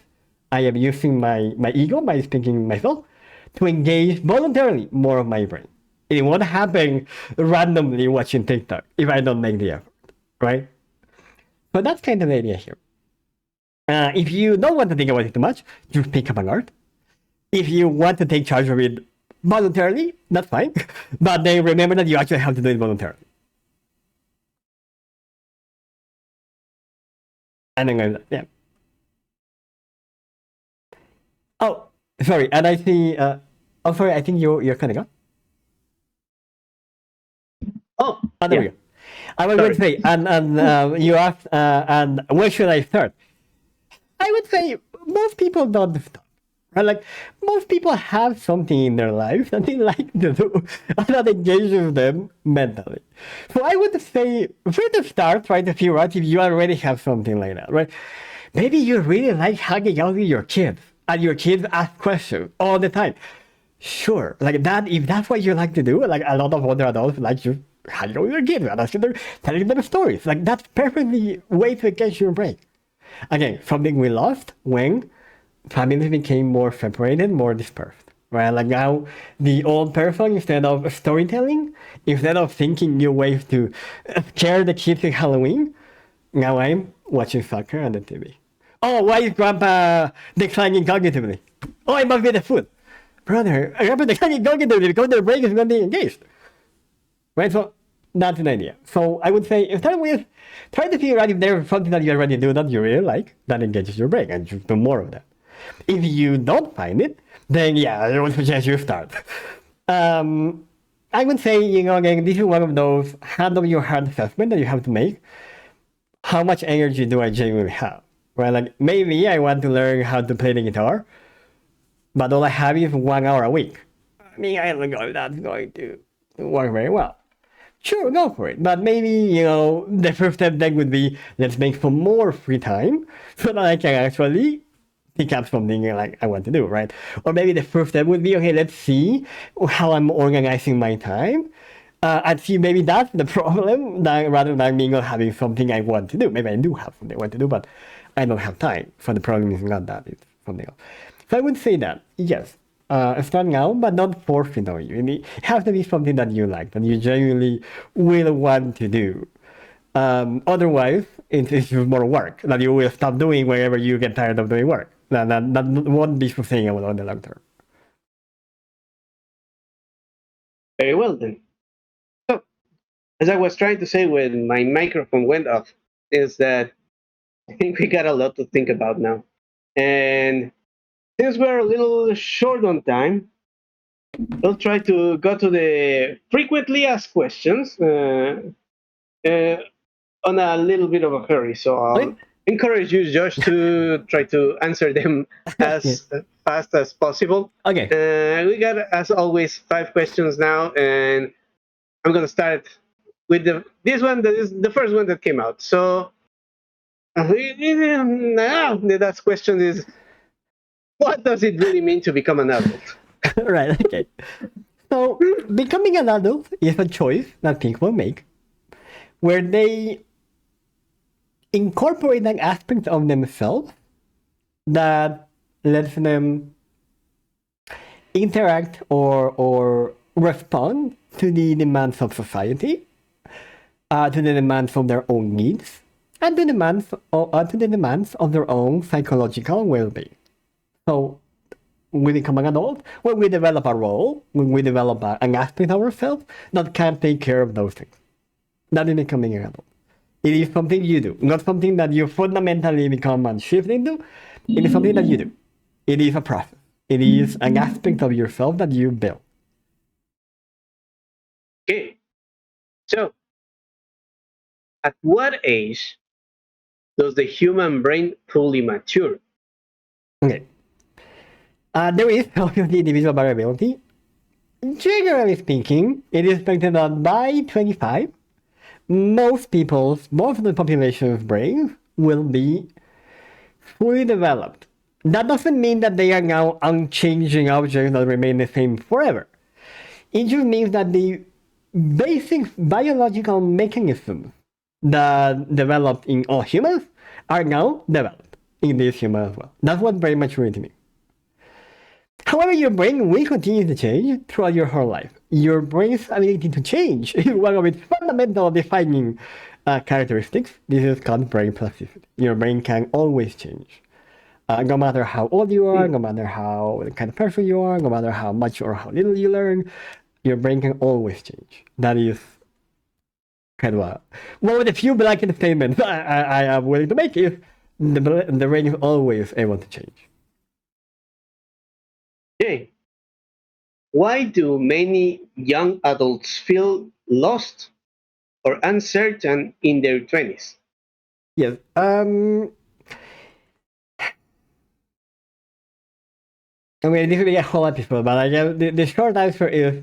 Speaker 2: I am using my ego, my thinking myself, to engage voluntarily more of my brain. It won't happen randomly watching TikTok if I don't make the effort, right? So that's kind of the idea here. If you don't want to think about it too much, just pick up an art. If you want to take charge of it voluntarily, that's fine. But then remember that you actually have to do it voluntarily. And then, yeah. Oh, sorry. And I see. Oh, sorry. I think you're cutting off.
Speaker 1: Oh,
Speaker 2: there we go. I was going to say, and you asked, and where should I start? I would say most people don't stop. Right? Like, most people have something in their lives that they like to do and that engages them mentally. So I would say, for the start, try to figure out if you already have something like that, right? Maybe you really like hanging out with your kids, and your kids ask questions all the time. Sure, like that, if that's what you like to do, like a lot of other adults like to hang out with your kids and asking them, telling them stories. Like, that's perfectly way to engage your brain. Again, something we lost when families became more separated, more dispersed, right? Like now, the old person, instead of storytelling, instead of thinking new ways to scare the kids in Halloween, now I'm watching soccer on the TV. Oh, why is Grandpa declining cognitively? Oh, it must be the food. Brother, Grandpa declining cognitively because their brain is not being engaged. Right? So that's an idea. So I would say, start with try to figure out if there's something that you already do that you really like that engages your brain, and just do more of that. If you don't find it, then yeah, I would suggest you start. I would say, again, this is one of those hand of your heart assessment that you have to make. How much energy do I genuinely have? Right? Like, maybe I want to learn how to play the guitar, but all I have is 1 hour a week. I mean, I don't know if that's going to work very well. Sure, go for it. But maybe, the first step then would be, let's make some more free time so that I can actually pick up something like I want to do, right? Or maybe the first step would be, okay, let's see how I'm organizing my time. And see, maybe that's the problem, that rather than me not having something I want to do. Maybe I do have something I want to do, but I don't have time. So the problem is not that, it's something else. So I would say that, yes, start now, but not force it on you. It has to be something that you like, that you genuinely will want to do. Otherwise, it's just more work that you will stop doing whenever you get tired of doing work. That won't be sustainable on the long term.
Speaker 1: very well then. So, as I was trying to say when my microphone went off, is that I think we got a lot to think about now. And since we're a little short on time, we'll try to go to the frequently asked questions uh, on a little bit of a hurry. So I'll
Speaker 2: Okay?
Speaker 1: encourage you, Josh, to try to answer them
Speaker 2: Yeah.
Speaker 1: as fast as possible.
Speaker 2: Okay.
Speaker 1: We got, as always, 5 questions now, and I'm gonna start with this one. That is the first one that came out. So now the last question is, what does it really mean to become an adult?
Speaker 2: Right. Okay. So becoming an adult is a choice that people make, where they incorporate an aspect of themselves that lets them interact or respond to the demands of society, to the demands of their own needs, and to the demands of their own psychological well-being. So we become an adult when we develop a role, when we develop an aspect of ourselves that can take care of those things. That is becoming an adult. It is something you do, not something that you fundamentally become and shift into. It is something that you do. It is a process. It is an aspect of yourself that you build.
Speaker 1: Okay, so at what age does the human brain fully mature?
Speaker 2: Okay. There is obviously individual variability. Generally speaking, it is expected that by 25, most of the population's brains will be fully developed. That doesn't mean that they are now unchanging objects that remain the same forever. It just means that the basic biological mechanisms that developed in all humans are now developed in this human as well. That's what brain maturity means. However, your brain will continue to change throughout your whole life. Your brain's ability to change is one of its fundamental defining characteristics. This is called brain plasticity. Your brain can always change. No matter how old you are, no matter how the kind of person you are, no matter how much or how little you learn, your brain can always change. That is kind of one of the few blanket statements I am willing to make is the brain is always able to change.
Speaker 1: Okay, why do many young adults feel lost or uncertain in their 20s?
Speaker 2: Yes. I mean, this will be a whole episode, but I guess the short answer is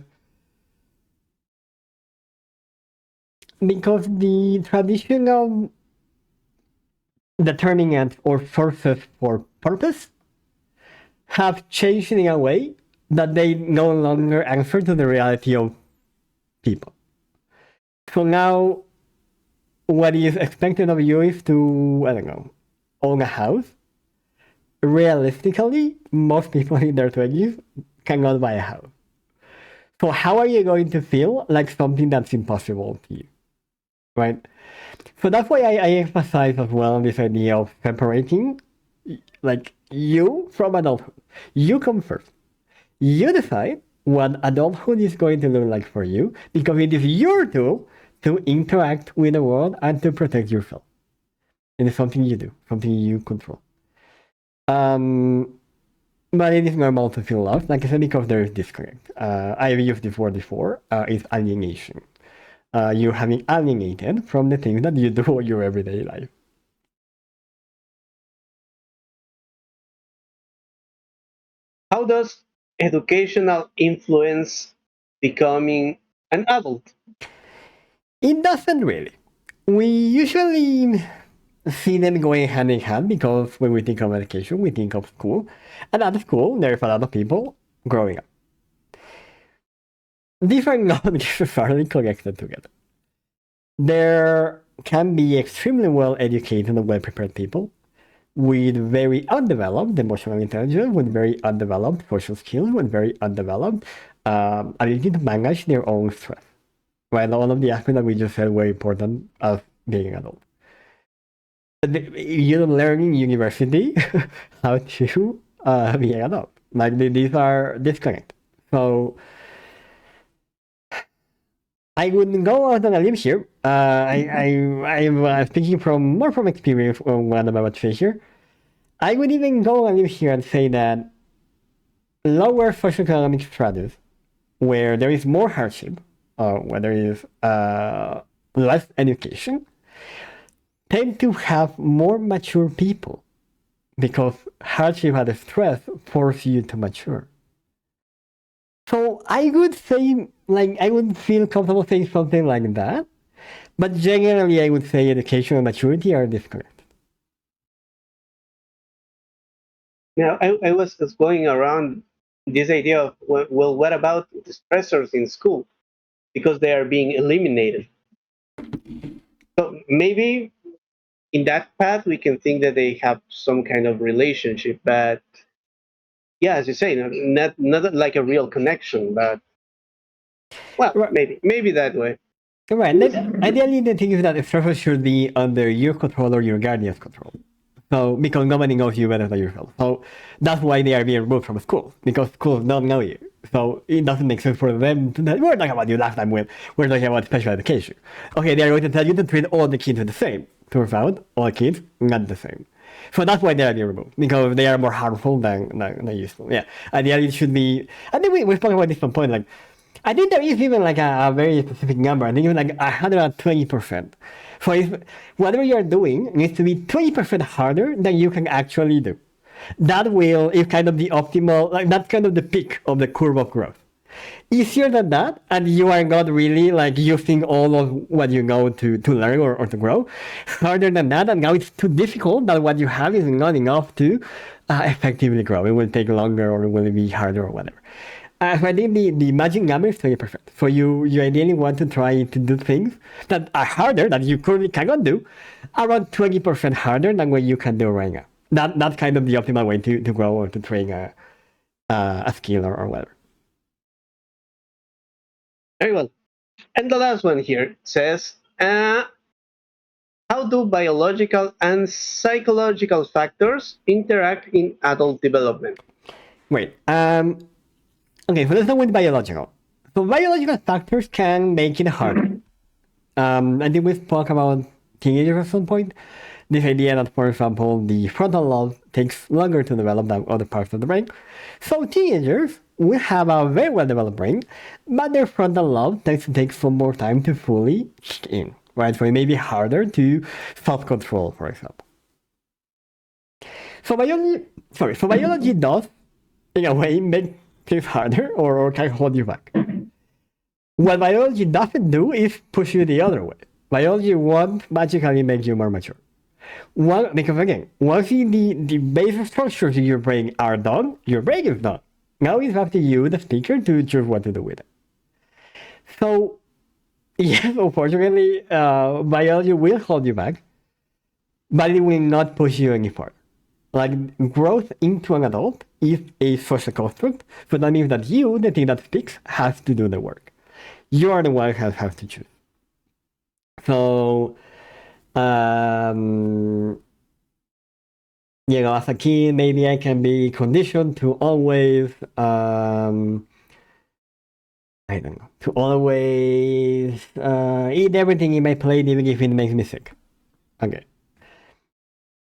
Speaker 2: because the traditional determinants or sources for purpose have changed in a way that they no longer answer to the reality of people. So now, what is expected of you is to, I don't know, own a house. Realistically, most people in their 20s cannot buy a house. So how are you going to feel like something that's impossible to you? Right? So that's why I emphasize as well this idea of separating like you from adulthood. You come first. You decide what adulthood is going to look like for you because it is your tool to interact with the world and to protect yourself. It is something you do, something you control. But it is normal to feel lost, like I said, because there is disconnect. I've used this word before, it's alienation. You're having alienated from the things that you do in your everyday life.
Speaker 1: How does educational influence becoming an adult?
Speaker 2: It doesn't really. We usually see them going hand in hand because when we think of education, we think of school. And at school, there's a lot of people growing up. These are not necessarily connected together. There can be extremely well educated and well prepared people with very undeveloped emotional intelligence, with very undeveloped social skills, with very undeveloped ability to manage their own stress. Right? All of the aspects that we just said were important as being an adult. You don't learn in university how to be an adult. Like these are disconnected. So I wouldn't go out on a limb here. I'm speaking more from experience on what I'm about to say here. I would even go on a limb here and say that lower socioeconomic stratus, where there is more hardship, where there is less education, tend to have more mature people because hardship and stress force you to mature. So I would say, like, I would feel comfortable saying something like that. But generally, I would say education and maturity are disconnected.
Speaker 1: Now, I was just going around this idea of, well, what about the stressors in school? Because they are being eliminated. So maybe in that path, we can think that they have some kind of relationship. But yeah, as you say, not like a real connection, but well,
Speaker 2: Right.
Speaker 1: maybe that way.
Speaker 2: Right. Then, ideally, the thing is that the stressor should be under your control or your guardian's control. So, because nobody knows you better than yourself. So, that's why they are being removed from school, because schools don't know you. So, it doesn't make sense for them to. We were talking about you last time when we were talking about special education. Okay, they are going to tell you to treat all the kids the same. Turns out, all kids, not the same. So that's why they are being removed, because they are more harmful than useful. Yeah. Ideally, it should be. I think we spoke about this at some point. Like, I think there is even like a very specific number. I think even like 120%. So if whatever you're doing needs to be 20% harder than you can actually do. That will is kind of the optimal, like that's kind of the peak of the curve of growth. Easier than that, and you are not really like using all of what you know to learn or to grow. Harder than that, and now it's too difficult that what you have is not enough to effectively grow. It will take longer or it will be harder or whatever. So I think the magic number is 20%. So you ideally want to try to do things that are harder, that you currently cannot do, around 20% harder than what you can do right now. That's kind of the optimal way to grow or to train a skill or whatever.
Speaker 1: Very well. And the last one here says, how do biological and psychological factors interact in adult development?
Speaker 2: Wait. Okay, so let's start with biological. So biological factors can make it harder. I think we spoke about teenagers at some point. This idea that, for example, the frontal lobe takes longer to develop than other parts of the brain. So teenagers will have a very well developed brain, but their frontal lobe tends to take some more time to fully kick in, right? So it may be harder to self-control, for example. So biology does, in a way, make things harder or can hold you back. What biology doesn't do is push you the other way. Biology won't magically make you more mature. Because again, once the basic structures of your brain are done, your brain is done. Now it's up to you, the speaker, to choose what to do with it. So, yes, unfortunately, biology will hold you back, but it will not push you any further. Like, growth into an adult is a social construct, so that means that you, the thing that speaks, has to do the work. You are the one who has to choose. So, as a kid, maybe I can be conditioned to always, I don't know, to always eat everything in my plate, even if it makes me sick. Okay.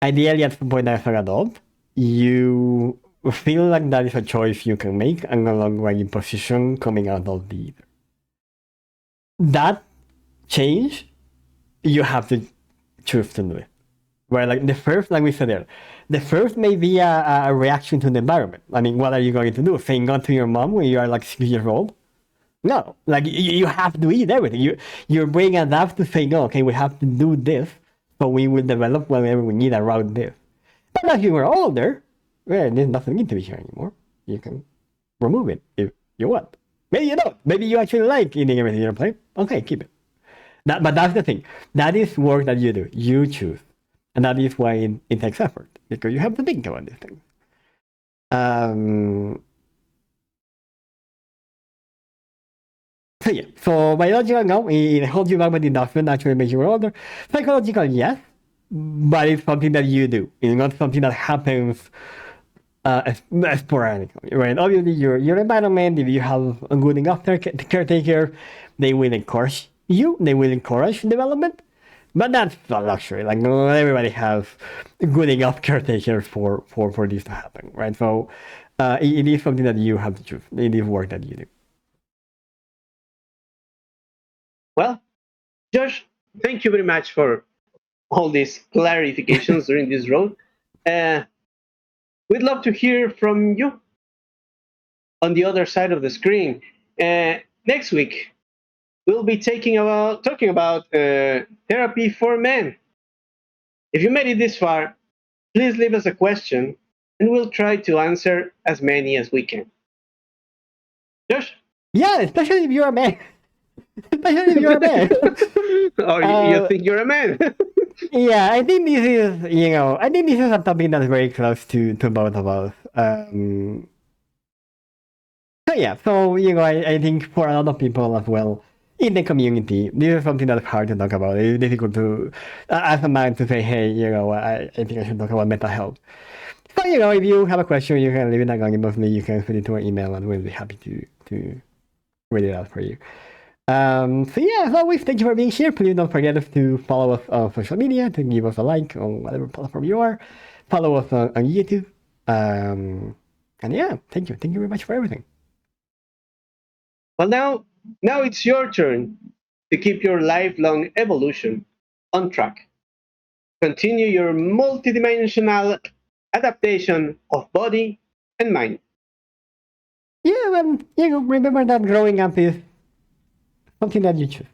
Speaker 2: Ideally, at some point as an adult, you feel like that is a choice you can make and no longer an imposition coming out of the ether. That change, you have to choose to do it. Right, like the first, like we said there, the first may be a reaction to the environment. I mean, what are you going to do? Saying no to your mom when you are like 6 years old? No, like you have to eat everything. Your brain adapts to say no. Okay, we have to do this, so we will develop whatever we need around this. But as you are older, well, there's nothing need to be here anymore. You can remove it if you want. Maybe you don't. Maybe you actually like eating everything in your plate. Okay, keep it. But that's the thing. That is work that you do. You choose. And that is why it takes effort, because you have to think about these things. So yeah, so biological, no, it holds you back, but it doesn't actually make you older. Psychological, yes, but it's something that you do. It's not something that happens sporadically, right? Obviously, your environment, if you have a good enough caretaker, they will encourage you, they will encourage development. But that's a luxury. Like not everybody has good enough caretakers for this to happen, right? So it is something that you have to choose. It is work that you do.
Speaker 1: Well, Josh, thank you very much for all these clarifications during this road. we'd love to hear from you on the other side of the screen. Next week, we'll be talking about therapy for men. If you made it this far, please leave us a question and we'll try to answer as many as we can. Josh?
Speaker 2: Yeah, especially if you're a man. Especially if you're a man.
Speaker 1: Or you think you're a man?
Speaker 2: Yeah, I think this is, I think this is a topic that's very close to both of us. So yeah, so, I think for a lot of people as well in the community, this is something that's hard to talk about. It's difficult to, as a man, to say, hey, I think I should talk about mental health. So, if you have a question, you can leave it anonymously, you can send it to our email, and we'll be happy to read it out for you. So yeah, as always, thank you for being here. Please don't forget to follow us on social media, to give us a like on whatever platform you are. Follow us on YouTube. And yeah, thank you. Thank you very much for everything.
Speaker 1: Well, now it's your turn to keep your lifelong evolution on track. Continue your multidimensional adaptation of body and mind.
Speaker 2: Yeah, and remember that growing up is something that you choose.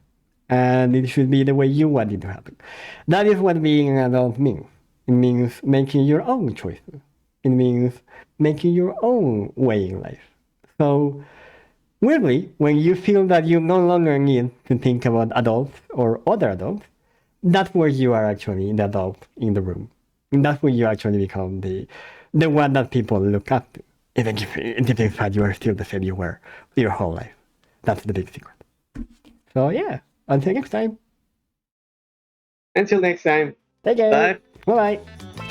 Speaker 2: And it should be the way you want it to happen. That is what being an adult means. It means making your own choices. It means making your own way in life. So, weirdly, when you feel that you no longer need to think about adults or other adults, that's where you are actually the adult in the room. And that's when you actually become the one that people look up to. Even if in fact you are still the same you were your whole life. That's the big secret. So yeah, until next time.
Speaker 1: Until next time.
Speaker 2: Take care.
Speaker 1: Bye.
Speaker 2: Bye-bye.